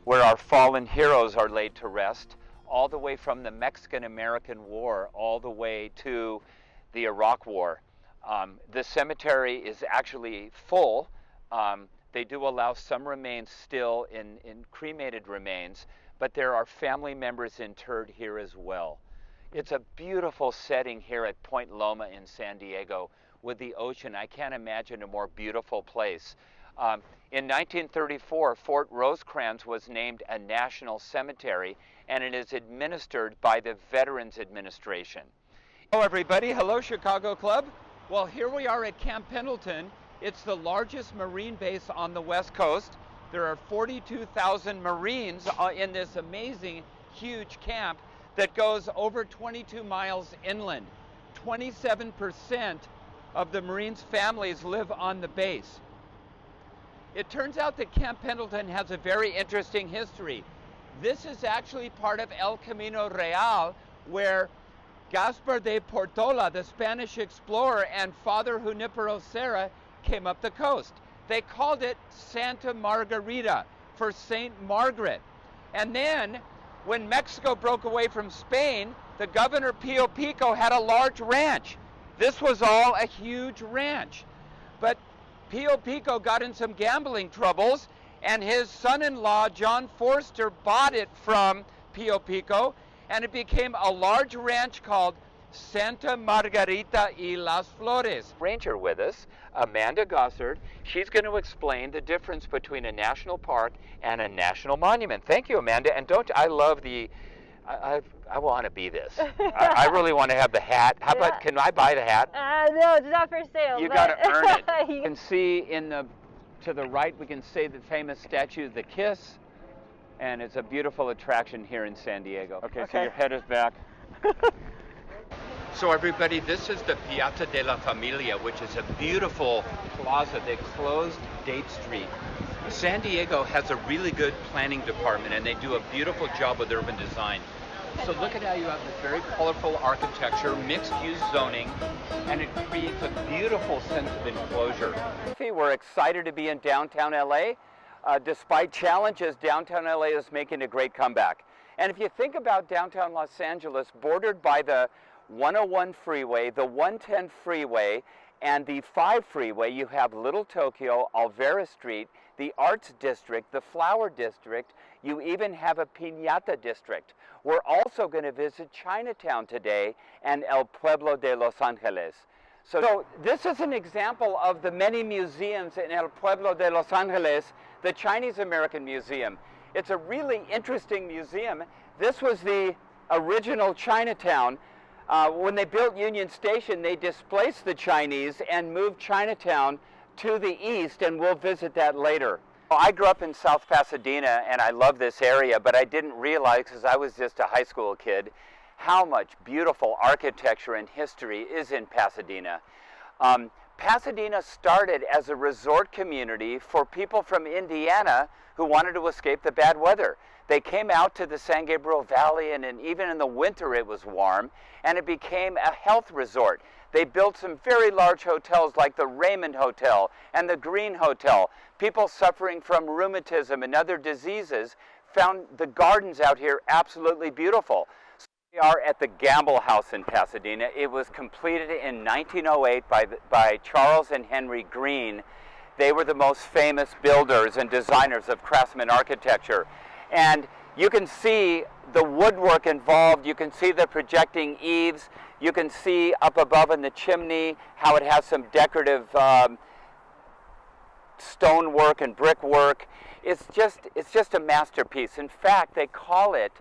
where our fallen heroes are laid to rest, all the way from the Mexican-American War, all the way to the Iraq War. The cemetery is actually full. They do allow some remains still in cremated remains, but there are family members interred here as well. It's a beautiful setting here at Point Loma in San Diego with the ocean. I can't imagine a more beautiful place. In 1934, Fort Rosecrans was named a national cemetery, and it is administered by the Veterans Administration. Hello, everybody. Hello, Chicago Club. Well, here we are at Camp Pendleton. It's the largest Marine base on the West Coast. There are 42,000 Marines in this amazing, huge camp that goes over 22 miles inland. 27% of the Marines' families live on the base. It turns out that Camp Pendleton has a very interesting history. This is actually part of El Camino Real, where Gaspar de Portola, the Spanish explorer, and Father Junipero Serra came up the coast. They called it Santa Margarita for Saint Margaret. And then, when Mexico broke away from Spain, the governor Pio Pico had a large ranch. This was all a huge ranch. But Pio Pico got in some gambling troubles, and his son-in-law, John Forster, bought it from Pio Pico, and it became a large ranch called Santa Margarita y las Flores. Ranger with us, Amanda Gossard. She's going to explain the difference between a national park and a national monument. Thank you, Amanda. And I love the, I want to be this. I really want to have the hat. How about, can I buy the hat? No, it's not for sale. You got to earn it. You can see to the right, we can see the famous statue, the Kiss, and it's a beautiful attraction here in San Diego. Okay, so your head is back. So everybody, this is the Piazza de la Familia, which is a beautiful plaza that closed Date Street. San Diego has a really good planning department, and they do a beautiful job with urban design. So look at how you have this very colorful architecture, mixed-use zoning, and it creates a beautiful sense of enclosure. We're excited to be in downtown LA. Despite challenges, downtown LA is making a great comeback. And if you think about downtown Los Angeles, bordered by the 101 freeway, the 110 freeway, and the 5 freeway, you have Little Tokyo, Alvera Street, the Arts District, the Flower District. You even have a Piñata District. We're also going to visit Chinatown today and El Pueblo de Los Angeles. So this is an example of the many museums in El Pueblo de Los Angeles, the Chinese American Museum. It's a really interesting museum. This was the original Chinatown. When they built Union Station, they displaced the Chinese and moved Chinatown to the east, and we'll visit that later. I grew up in South Pasadena, and I love this area, but I didn't realize, because I was just a high school kid, how much beautiful architecture and history is in Pasadena. Pasadena started as a resort community for people from Indiana who wanted to escape the bad weather. They came out to the San Gabriel Valley, and even in the winter it was warm, and it became a health resort. They built some very large hotels like the Raymond Hotel and the Green Hotel. People suffering from rheumatism and other diseases found the gardens out here absolutely beautiful. So we are at the Gamble House in Pasadena. It was completed in 1908 by Charles and Henry Green. They were the most famous builders and designers of craftsman architecture. And you can see the woodwork involved. You can see the projecting eaves. You can see up above in the chimney how it has some decorative stonework and brickwork. It's just a masterpiece. In fact, they call it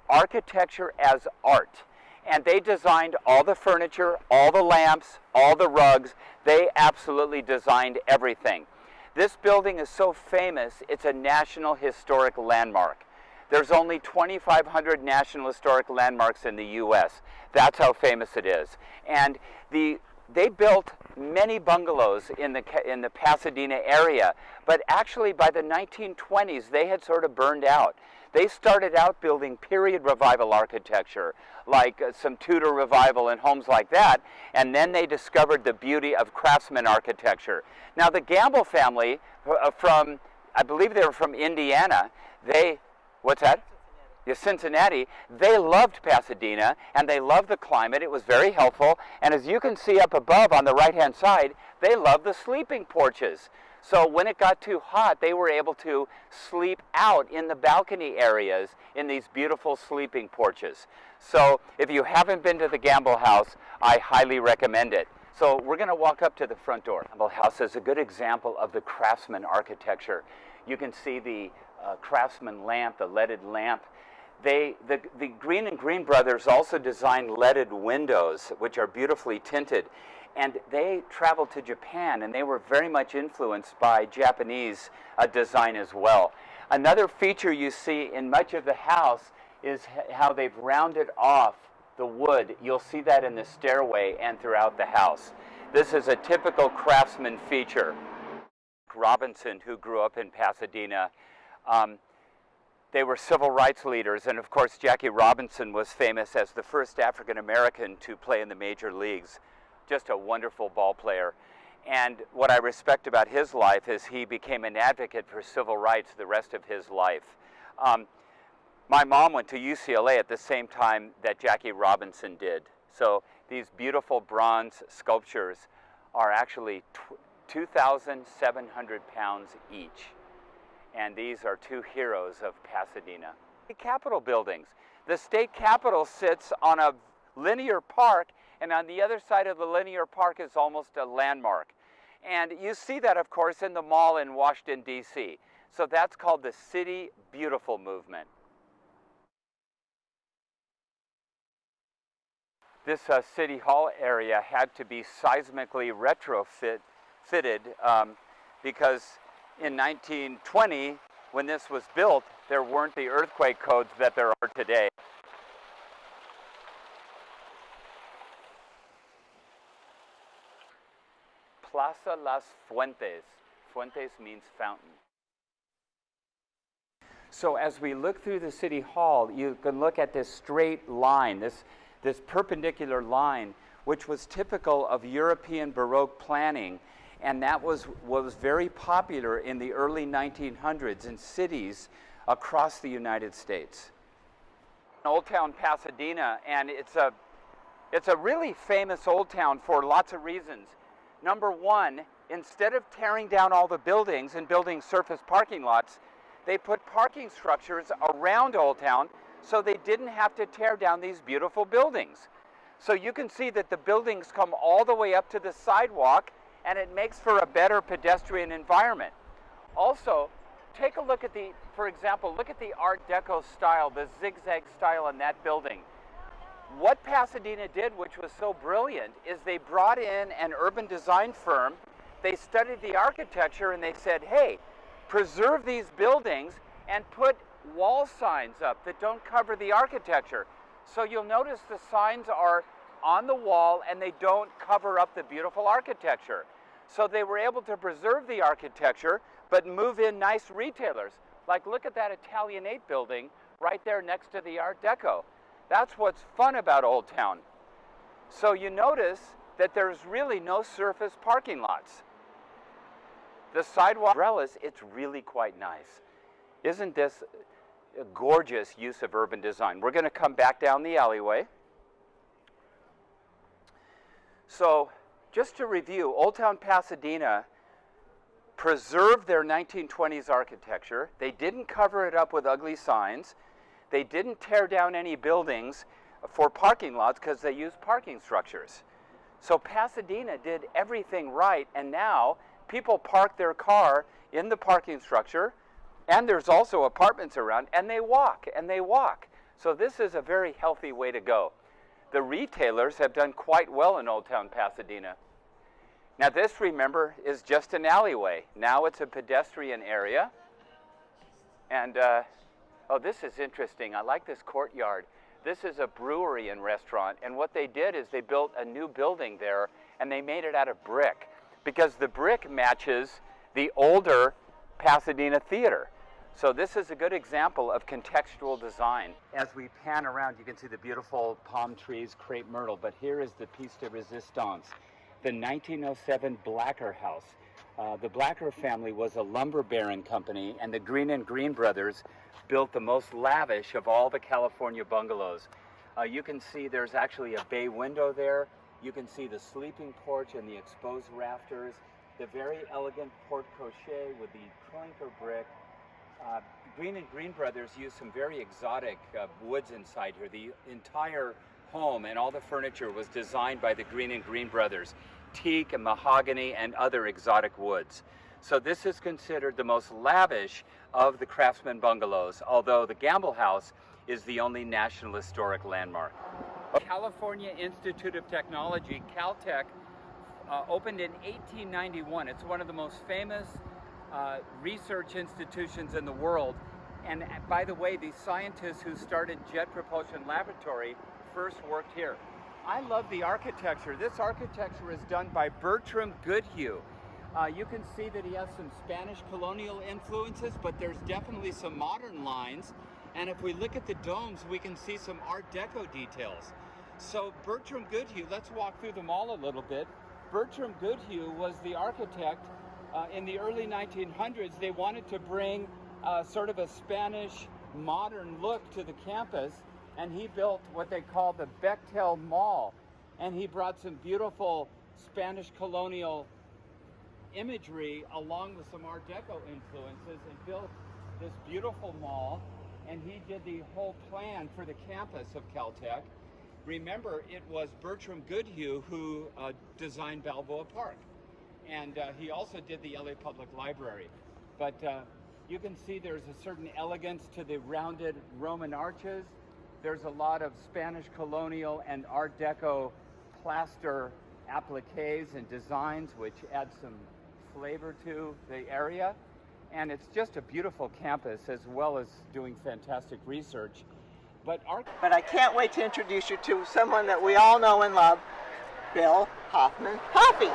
architecture as art. And they designed all the furniture, all the lamps, all the rugs. They absolutely designed everything. This building is so famous, it's a National Historic Landmark. There's only 2,500 National Historic Landmarks in the U.S. That's how famous it is. And they built many bungalows in the Pasadena area, but actually by the 1920s, they had sort of burned out. They started out building period revival architecture, like some Tudor revival and homes like that, and then they discovered the beauty of craftsman architecture. Now the Gamble family, I believe they were from Indiana, what's that? Yeah, Cincinnati. They loved Pasadena and they loved the climate. It was very helpful. And as you can see up above on the right-hand side, they loved the sleeping porches. So when it got too hot, they were able to sleep out in the balcony areas in these beautiful sleeping porches. So if you haven't been to the Gamble House, I highly recommend it. So we're going to walk up to the front door. Gamble House is a good example of the craftsman architecture. You can see the craftsman lamp, the leaded lamp. The Green and Green brothers also designed leaded windows, which are beautifully tinted. And they traveled to Japan, and they were very much influenced by Japanese design as well. Another feature you see in much of the house is how they've rounded off the wood. You'll see that in the stairway and throughout the house. This is a typical craftsman feature. Robinson, who grew up in Pasadena, they were civil rights leaders, and of course Jackie Robinson was famous as the first African American to play in the major leagues. Just a wonderful ball player. And what I respect about his life is he became an advocate for civil rights the rest of his life. My mom went to UCLA at the same time that Jackie Robinson did. So these beautiful bronze sculptures are actually 2,700 pounds each. And these are two heroes of Pasadena. The Capitol buildings. The state capitol sits on a linear park, and on the other side of the linear park is almost a landmark. And you see that, of course, in the mall in Washington, D.C. So that's called the City Beautiful movement. This City Hall area had to be seismically retrofitted because in 1920, when this was built, there weren't the earthquake codes that there are today. Plaza Las Fuentes. Fuentes means fountain. So as we look through the City Hall, you can look at this straight line, this perpendicular line, which was typical of European Baroque planning, and that was very popular in the early 1900s in cities across the United States. Old Town Pasadena, and it's a really famous old town for lots of reasons. Number one, instead of tearing down all the buildings and building surface parking lots, they put parking structures around Old Town so they didn't have to tear down these beautiful buildings. So you can see that the buildings come all the way up to the sidewalk, and it makes for a better pedestrian environment. Also, take a look at for example, look at the Art Deco style, the zigzag style in that building. What Pasadena did, which was so brilliant, is they brought in an urban design firm. They studied the architecture and they said, hey, preserve these buildings and put wall signs up that don't cover the architecture. So you'll notice the signs are on the wall and they don't cover up the beautiful architecture. So they were able to preserve the architecture but move in nice retailers. Like, look at that Italianate building right there next to the Art Deco. That's what's fun about Old Town. So you notice that there's really no surface parking lots. The sidewalk umbrellas, it's really quite nice. Isn't this a gorgeous use of urban design? We're going to come back down the alleyway. So just to review, Old Town Pasadena preserved their 1920s architecture. They didn't cover it up with ugly signs. They didn't tear down any buildings for parking lots because they used parking structures. So Pasadena did everything right, and now people park their car in the parking structure, and there's also apartments around, and they walk, and they walk. So this is a very healthy way to go. The retailers have done quite well in Old Town Pasadena. Now this, remember, is just an alleyway. Now it's a pedestrian area. And, oh, this is interesting. I like this courtyard. This is a brewery and restaurant. And what they did is they built a new building there, and they made it out of brick, because the brick matches the older Pasadena Theater. So this is a good example of contextual design. As we pan around, you can see the beautiful palm trees, crepe myrtle, but here is the piece de resistance, the 1907 Blacker House. The Blacker family was a lumber baron company, and the Green and Green brothers built the most lavish of all the California bungalows. You can see there's actually a bay window there. You can see the sleeping porch and the exposed rafters, the very elegant porte-cochere with the clinker brick. Green and Green brothers used some very exotic woods inside here. The entire home and all the furniture was designed by the Green and Green brothers. Teak and mahogany and other exotic woods. So this is considered the most lavish of the Craftsman bungalows, although the Gamble House is the only National Historic Landmark. California Institute of Technology, Caltech, opened in 1891. It's one of the most famous research institutions in the world. And by the way, the scientists who started Jet Propulsion Laboratory first worked here. I love the architecture. This architecture is done by Bertram Goodhue. You can see that he has some Spanish colonial influences, but there's definitely some modern lines. And if we look at the domes, we can see some Art Deco details. So Bertram Goodhue, let's walk through them all a little bit. Bertram Goodhue was the architect in the early 1900s. They wanted to bring sort of a Spanish modern look to the campus, and he built what they call the Bechtel Mall. And he brought some beautiful Spanish colonial imagery along with some Art Deco influences and built this beautiful mall. And he did the whole plan for the campus of Caltech. Remember, it was Bertram Goodhue who designed Balboa Park. And he also did the LA Public Library. But you can see there's a certain elegance to the rounded Roman arches. There's a lot of Spanish colonial and Art Deco plaster appliques and designs, which add some flavor to the area. And it's just a beautiful campus, as well as doing fantastic research. But I can't wait to introduce you to someone that we all know and love, Bill Hoffman Coffee.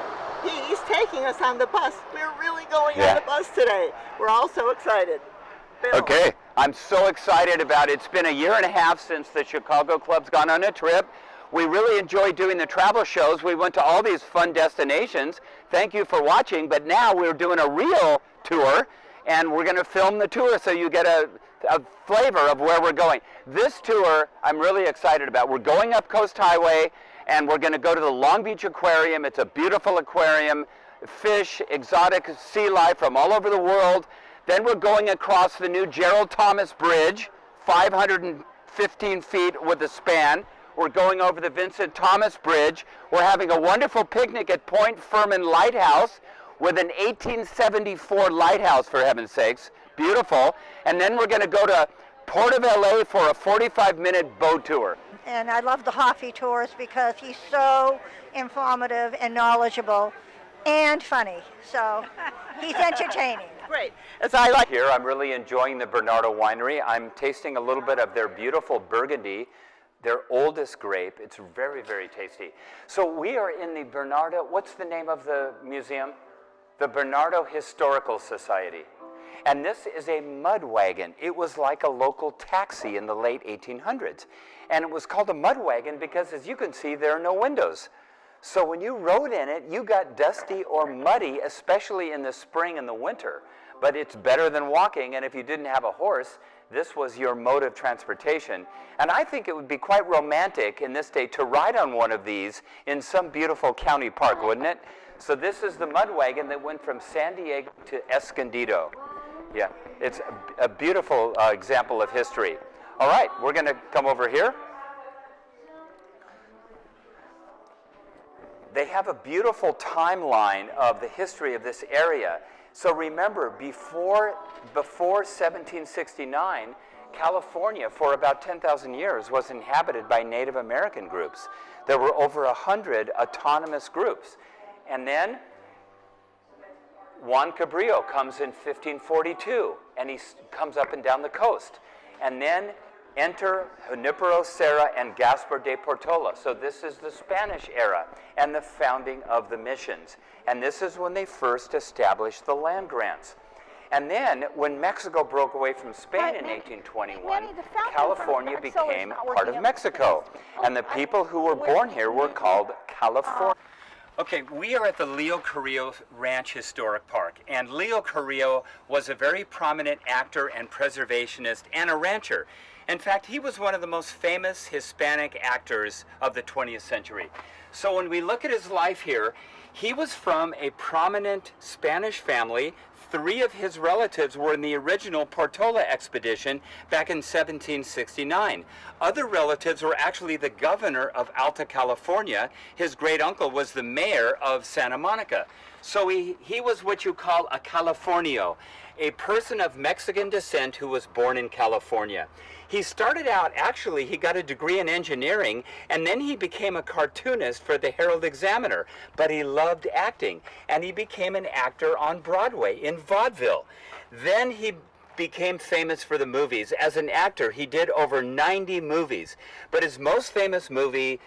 He's taking us on the bus. We're really going on the bus today. We're all so excited. Bill. Okay, I'm so excited about it. It's been a year and a half since the Chicago Club's gone on a trip. We really enjoyed doing the travel shows. We went to all these fun destinations. Thank you for watching, but now we're doing a real tour, and we're going to film the tour so you get a flavor of where we're going. This tour I'm really excited about. We're going up Coast Highway, and we're going to go to the Long Beach Aquarium. It's a beautiful aquarium, fish, exotic sea life from all over the world. Then we're going across the new Gerald Thomas Bridge, 515 feet with a span. We're going over the Vincent Thomas Bridge. We're having a wonderful picnic at Point Furman Lighthouse with an 1874 lighthouse, for heaven's sakes. Beautiful. And then we're going to go to Port of LA for a 45-minute boat tour. And I love the Hoffy tours because he's so informative and knowledgeable and funny. So he's entertaining. Great. As I like Here, I'm really enjoying the Bernardo Winery. I'm tasting a little bit of their beautiful Burgundy. their oldest grape. It's very, very tasty. So we are in the Bernardo, what's the name of the museum? The Bernardo Historical Society. And this is a mud wagon. It was like a local taxi in the late 1800s. And it was called a mud wagon because, as you can see, there are no windows. So when you rode in it, you got dusty or muddy, especially in the spring and the winter. But it's better than walking, and if you didn't have a horse, this was your mode of transportation. And I think it would be quite romantic in this day to ride on one of these in some beautiful county park, wouldn't it? So this is the mud wagon that went from San Diego to Escondido. Yeah, it's a beautiful example of history. All right, we're going to come over here. They have a beautiful timeline of the history of this area. So remember, before 1769, California, for about 10,000 years, was inhabited by Native American groups. There were over 100 autonomous groups. And then Juan Cabrillo comes in 1542, and he comes up and down the coast. And then enter Junipero Serra and Gaspar de Portola. So this is the Spanish era and the founding of the missions. And this is when they first established the land grants. And then, when Mexico broke away from Spain in 1821, California became part of Mexico. And the people who were born here were called Californians. Okay, we are at the Leo Carrillo Ranch Historic Park, and Leo Carrillo was a very prominent actor and preservationist and a rancher. In fact, he was one of the most famous Hispanic actors of the 20th century. So when we look at his life here, he was from a prominent Spanish family. 3 of his relatives were in the original Portola expedition back in 1769. Other relatives were actually the governor of Alta California. His great uncle was the mayor of Santa Monica. So he was what you call a Californio, a person of Mexican descent who was born in California. He started out, actually, he got a degree in engineering, and then he became a cartoonist for the Herald Examiner. But he loved acting, and he became an actor on Broadway in vaudeville. Then he became famous for the movies. As an actor, he did over 90 movies. But his most famous TV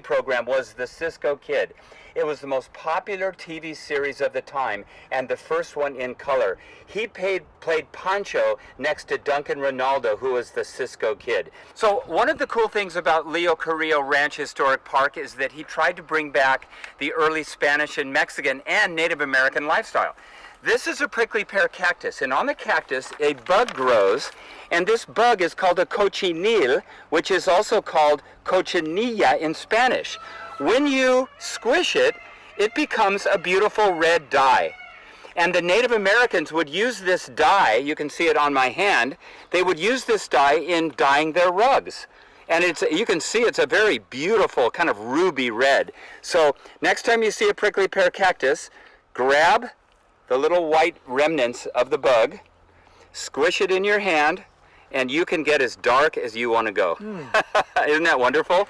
program was The Cisco Kid. It was the most popular TV series of the time, and the first one in color. He played Pancho next to Duncan Ronaldo, who was the Cisco Kid. So one of the cool things about Leo Carrillo Ranch Historic Park is that he tried to bring back the early Spanish and Mexican and Native American lifestyle. This is a prickly pear cactus, and on the cactus a bug grows, and this bug is called a cochinille, which is also called cochinilla in Spanish. When you squish it, it becomes a beautiful red dye. And the Native Americans would use this dye, you can see it on my hand, they would use this dye in dyeing their rugs. And you can see it's a very beautiful kind of ruby red. So next time you see a prickly pear cactus, grab the little white remnants of the bug, squish it in your hand, and you can get as dark as you want to go. Isn't that wonderful?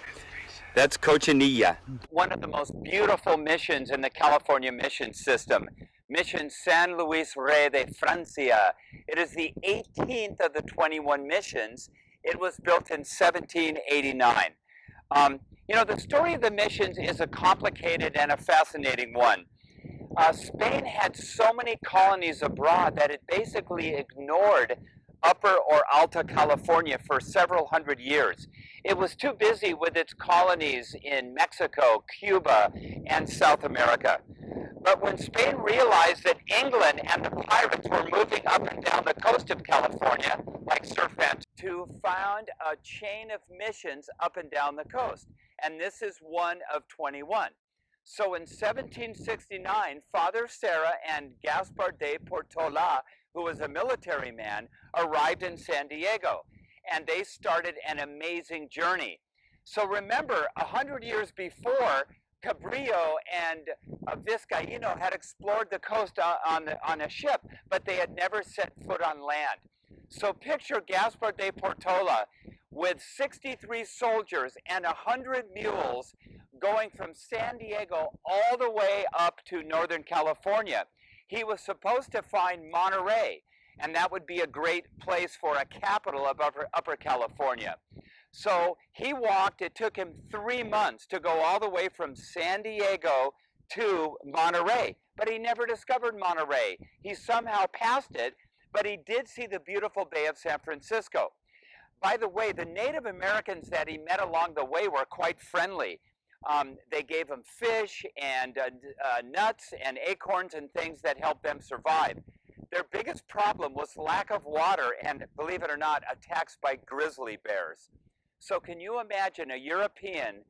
That's cochinilla. One of the most beautiful missions in the California mission system, Mission San Luis Rey de Francia. It is the 18th of the 21 missions. It was built in 1789. You know, the story of the missions is a complicated and a fascinating one. Spain had so many colonies abroad that it basically ignored Upper or Alta California for several hundred years. It was too busy with its colonies in Mexico, Cuba, and South America. But when Spain realized that England and the pirates were moving up and down the coast of California, like surfers, to found a chain of missions up and down the coast. And this is one of 21. So in 1769, Father Serra and Gaspar de Portola, who was a military man, arrived in San Diego, and they started an amazing journey. So remember, 100 years before, Cabrillo and Vizcaíno had explored the coast on a ship, but they had never set foot on land. So picture Gaspar de Portola with 63 soldiers and 100 mules going from San Diego all the way up to Northern California. He was supposed to find Monterey, and that would be a great place for a capital of Upper California. So he walked, it took him 3 months to go all the way from San Diego to Monterey, but he never discovered Monterey. He somehow passed it, but he did see the beautiful Bay of San Francisco. By the way, the Native Americans that he met along the way were quite friendly. They gave him fish and nuts and acorns and things that helped them survive. Their biggest problem was lack of water and, believe it or not, attacks by grizzly bears. So can you imagine a European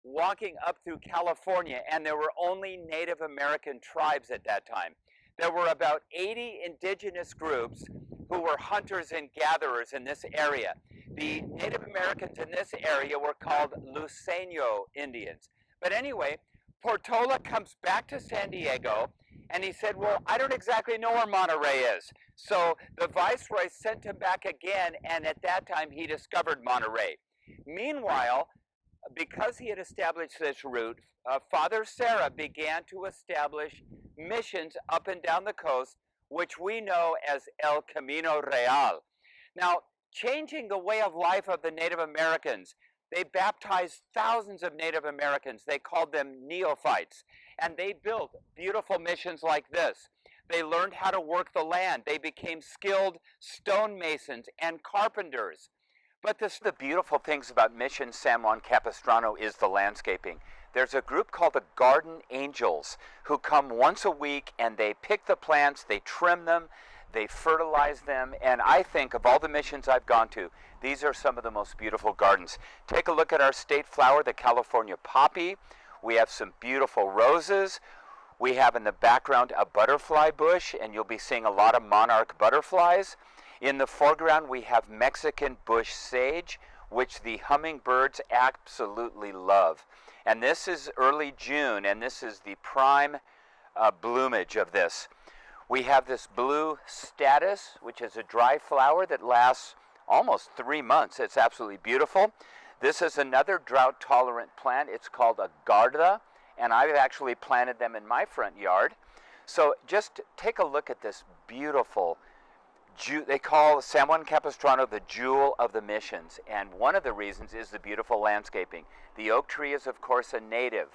walking up through California, and there were only Native American tribes at that time. There were about 80 indigenous groups who were hunters and gatherers in this area. The Native Americans in this area were called Luiseño Indians. But anyway, Portola comes back to San Diego, and he said, well, I don't exactly know where Monterey is. So the viceroy sent him back again, and at that time he discovered Monterey. Meanwhile, because he had established this route, Father Serra began to establish missions up and down the coast, which we know as El Camino Real. Now, changing the way of life of the Native Americans, they baptized thousands of Native Americans. They called them neophytes, and they built beautiful missions like this. They learned how to work the land. They became skilled stonemasons and carpenters. But the beautiful things about Mission San Juan Capistrano is the landscaping. There's a group called the Garden Angels who come once a week, and they pick the plants, they trim them, they fertilize them, and I think of all the missions I've gone to, these are some of the most beautiful gardens. Take a look at our state flower, the California poppy. We have some beautiful roses. We have in the background a butterfly bush, and you'll be seeing a lot of monarch butterflies. In the foreground, we have Mexican bush sage, which the hummingbirds absolutely love. And this is early June, and this is the prime bloomage of this. We have this blue statice, which is a dry flower that lasts almost 3 months. It's absolutely beautiful. This is another drought-tolerant plant. It's called a garda, and I've actually planted them in my front yard. So just take a look at this beautiful, they call San Juan Capistrano the jewel of the missions, and one of the reasons is the beautiful landscaping. The oak tree is, of course, a native.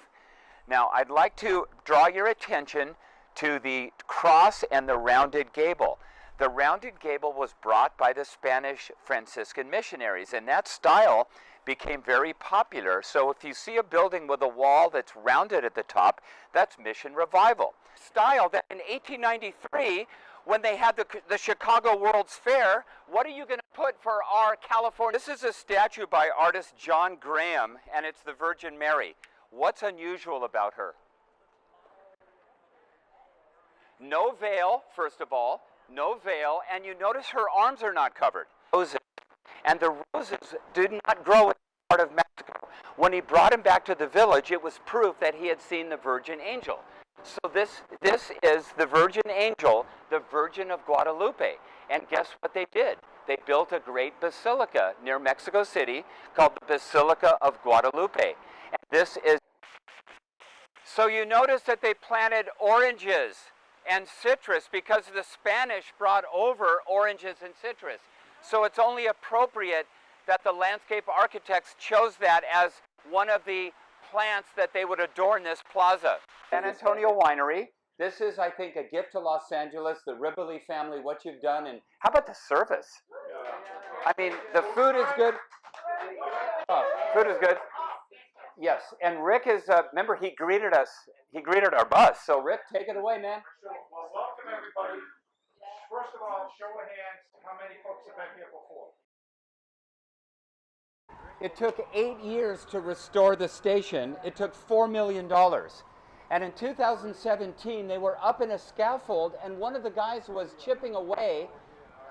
Now, I'd like to draw your attention to the cross and the rounded gable. The rounded gable was brought by the Spanish Franciscan missionaries, and that style became very popular. So if you see a building with a wall that's rounded at the top, that's Mission Revival. Style that in 1893, when they had the Chicago World's Fair, what are you going to put for our California? This is a statue by artist John Graham, and it's the Virgin Mary. What's unusual about her? No veil, first of all, no veil, and you notice her arms are not covered. Roses. And the roses did not grow in part of Mexico. When he brought him back to the village, it was proof that he had seen the Virgin Angel. So this is the Virgin Angel, the Virgin of Guadalupe. And guess what they did? They built a great basilica near Mexico City called the Basilica of Guadalupe. And this is, so you notice that they planted oranges and citrus because the Spanish brought over oranges and citrus. So it's only appropriate that the landscape architects chose that as one of the plants that they would adorn this plaza. San Antonio Winery. This is, I think, a gift to Los Angeles, the Riboli family, what you've done. And how about the service? I mean, the food is good. Oh, food is good. Yes, and Rick is, remember, he greeted us. He greeted our bus. So, Rick, take it away, man. Well, welcome, everybody. First of all, show of hands, how many folks have been here before? It took 8 years to restore the station. It took $4 million. And in 2017, they were up in a scaffold, and one of the guys was chipping away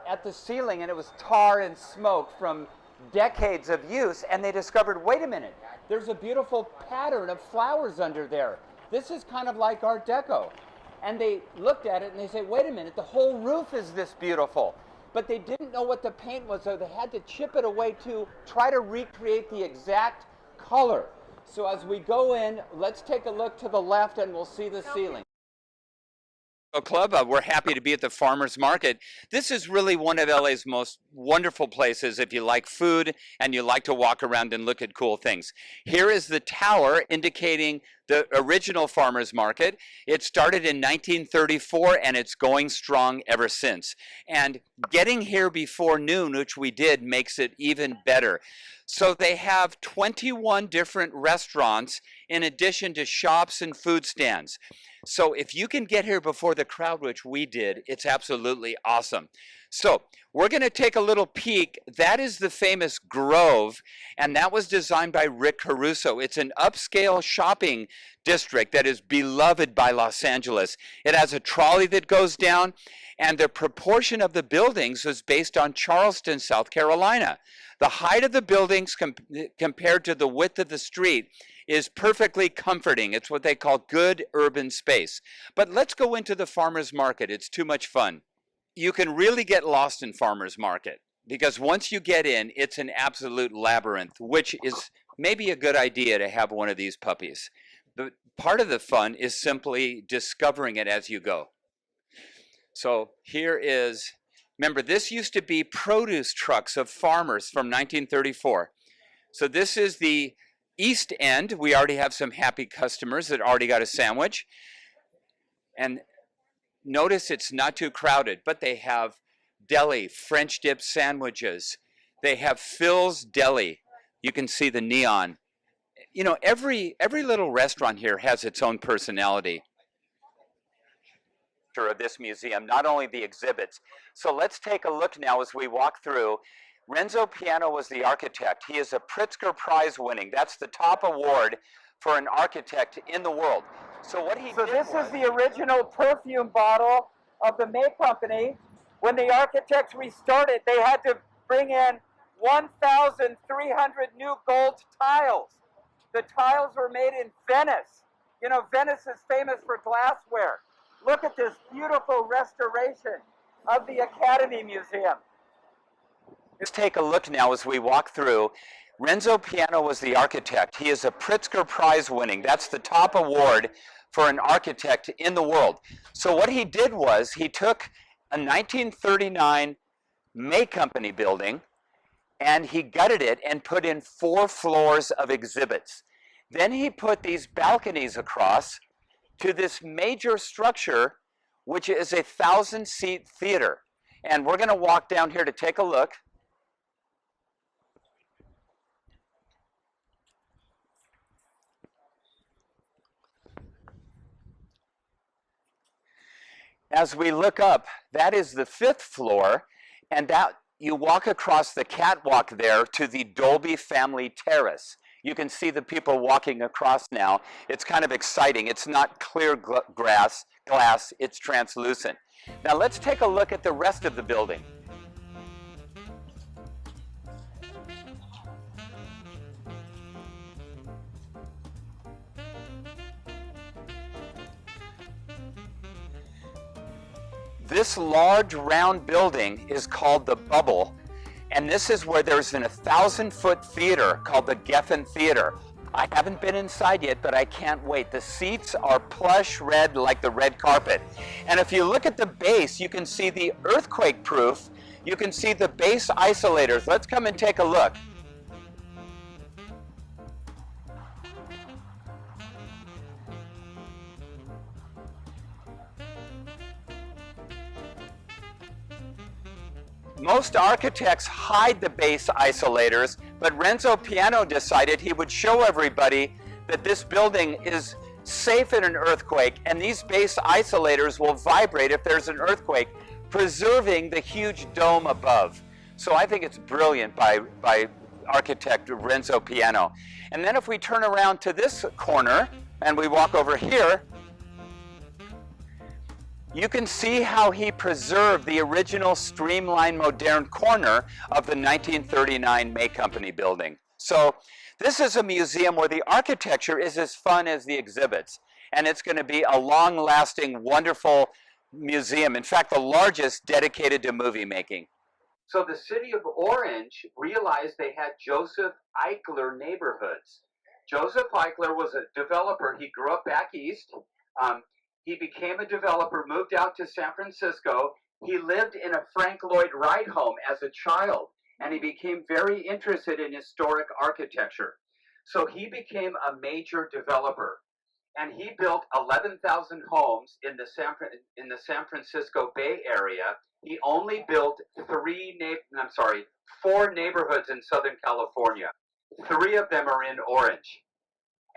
at the ceiling, and it was tar and smoke from decades of use, and they discovered, wait a minute, there's a beautiful pattern of flowers under there. This is kind of like Art Deco. And they looked at it, and they said, wait a minute, the whole roof is this beautiful. But they didn't know what the paint was, so they had to chip it away to try to recreate the exact color. So as we go in, let's take a look to the left and we'll see the ceiling. Club. We're happy to be at the Farmers Market. This is really one of LA's most wonderful places if you like food and you like to walk around and look at cool things. Here is the tower indicating the original Farmers Market. It started in 1934 and it's going strong ever since. And getting here before noon, which we did, makes it even better. So they have 21 different restaurants in addition to shops and food stands. So if you can get here before the crowd, which we did, it's absolutely awesome. So we're going to take a little peek. That is the famous Grove, and that was designed by Rick Caruso. It's an upscale shopping district that is beloved by Los Angeles. It has a trolley that goes down, and the proportion of the buildings was based on Charleston, South Carolina. The height of the buildings compared to the width of the street is perfectly comforting. It's what they call good urban space. But let's go into the farmers market. It's too much fun. You can really get lost in farmers market because once you get in, it's an absolute labyrinth, which is maybe a good idea to have one of these puppies. But part of the fun is simply discovering it as you go. So here is, remember, this used to be produce trucks of farmers from 1934. So this is the East End. We already have some happy customers that already got a sandwich. And notice it's not too crowded, but they have deli, French dip sandwiches. They have Phil's Deli. You can see the neon. You know, every little restaurant here has its own personality. Of this museum, not only the exhibits. So let's take a look now as we walk through. Renzo Piano was the architect. He is a Pritzker Prize winning. That's the top award for an architect in the world. So what he did this is the original perfume bottle of the May Company. When the architects restarted, they had to bring in 1,300 new gold tiles. The tiles were made in Venice. You know, Venice is famous for glassware. Look at this beautiful restoration of the Academy Museum. Let's take a look now as we walk through. Renzo Piano was the architect. He is a Pritzker Prize winning. That's the top award for an architect in the world. So what he did was he took a 1939 May Company building and he gutted it and put in 4 floors of exhibits. Then he put these balconies across to this major structure, which is a 1,000-seat theater. And we're going to walk down here to take a look. As we look up, that is the 5th floor, and that you walk across the catwalk there to the Dolby Family Terrace. You can see the people walking across now. It's kind of exciting. It's not clear glass, it's translucent. Now let's take a look at the rest of the building. This large round building is called the Bubble, and this is where there's an 1,000-foot theater called the Geffen Theater. I haven't been inside yet, but I can't wait. The seats are plush red like the red carpet. And if you look at the base, you can see the earthquake proof. You can see the base isolators. Let's come and take a look. Most architects hide the base isolators, but Renzo Piano decided he would show everybody that this building is safe in an earthquake, and these base isolators will vibrate if there's an earthquake, preserving the huge dome above. So I think it's brilliant by architect Renzo Piano. And then if we turn around to this corner and we walk over here, you can see how he preserved the original streamlined modern corner of the 1939 May Company building. So this is a museum where the architecture is as fun as the exhibits, and it's going to be a long-lasting, wonderful museum. In fact, the largest dedicated to movie making. So the city of Orange realized they had Joseph Eichler neighborhoods. Joseph Eichler was a developer. He grew up back east. He became a developer, moved out to San Francisco. He lived in a Frank Lloyd Wright home as a child, and he became very interested in historic architecture. So he became a major developer, and he built 11,000 homes in the San Francisco Bay Area. He only built four neighborhoods in Southern California. 3 of them are in Orange,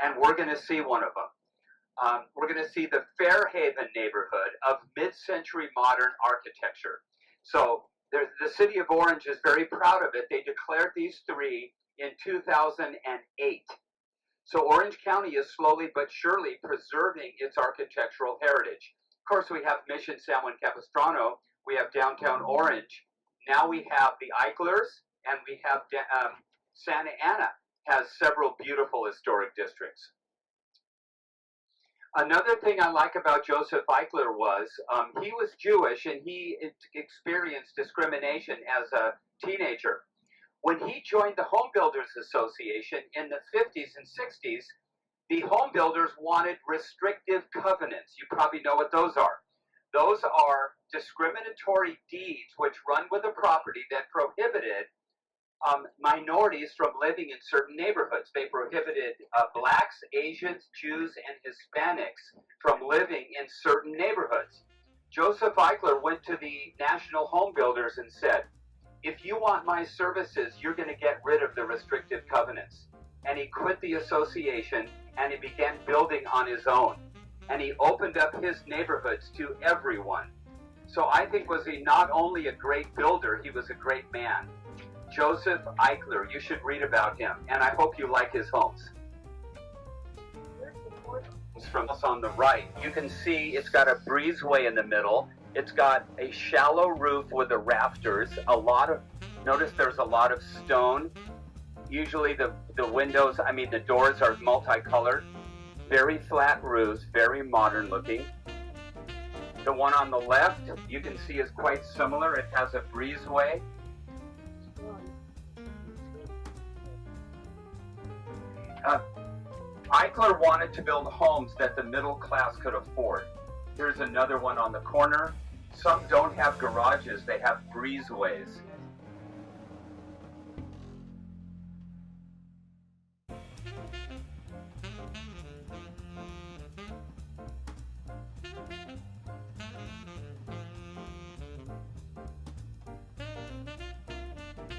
and we're going to see one of them. We're going to see the Fairhaven neighborhood of mid-century modern architecture. So the city of Orange is very proud of it. They declared these 3 in 2008. So Orange County is slowly but surely preserving its architectural heritage. Of course, we have Mission San Juan Capistrano, we have downtown Orange. Now we have the Eichlers, and we have Santa Ana has several beautiful historic districts. Another thing I like about Joseph Eichler was he was Jewish, and he experienced discrimination as a teenager. When he joined the Home Builders Association in the 50s and 60s, the home builders wanted restrictive covenants. You probably know what those are. Those are discriminatory deeds which run with a property that prohibited minorities from living in certain neighborhoods. They prohibited blacks, Asians, Jews, and Hispanics from living in certain neighborhoods. Joseph Eichler went to the National Home Builders and said, if you want my services, you're going to get rid of the restrictive covenants. And he quit the association, and he began building on his own. And he opened up his neighborhoods to everyone. So I think was he not only a great builder, he was a great man. Joseph Eichler, you should read about him, and I hope you like his homes. From us on the right, you can see it's got a breezeway in the middle. It's got a shallow roof with the rafters. Notice there's a lot of stone. Usually the windows, the doors are multicolored. Very flat roofs, very modern looking. The one on the left, you can see is quite similar. It has a breezeway. Eichler wanted to build homes that the middle class could afford. Here's another one on the corner. Some don't have garages, they have breezeways.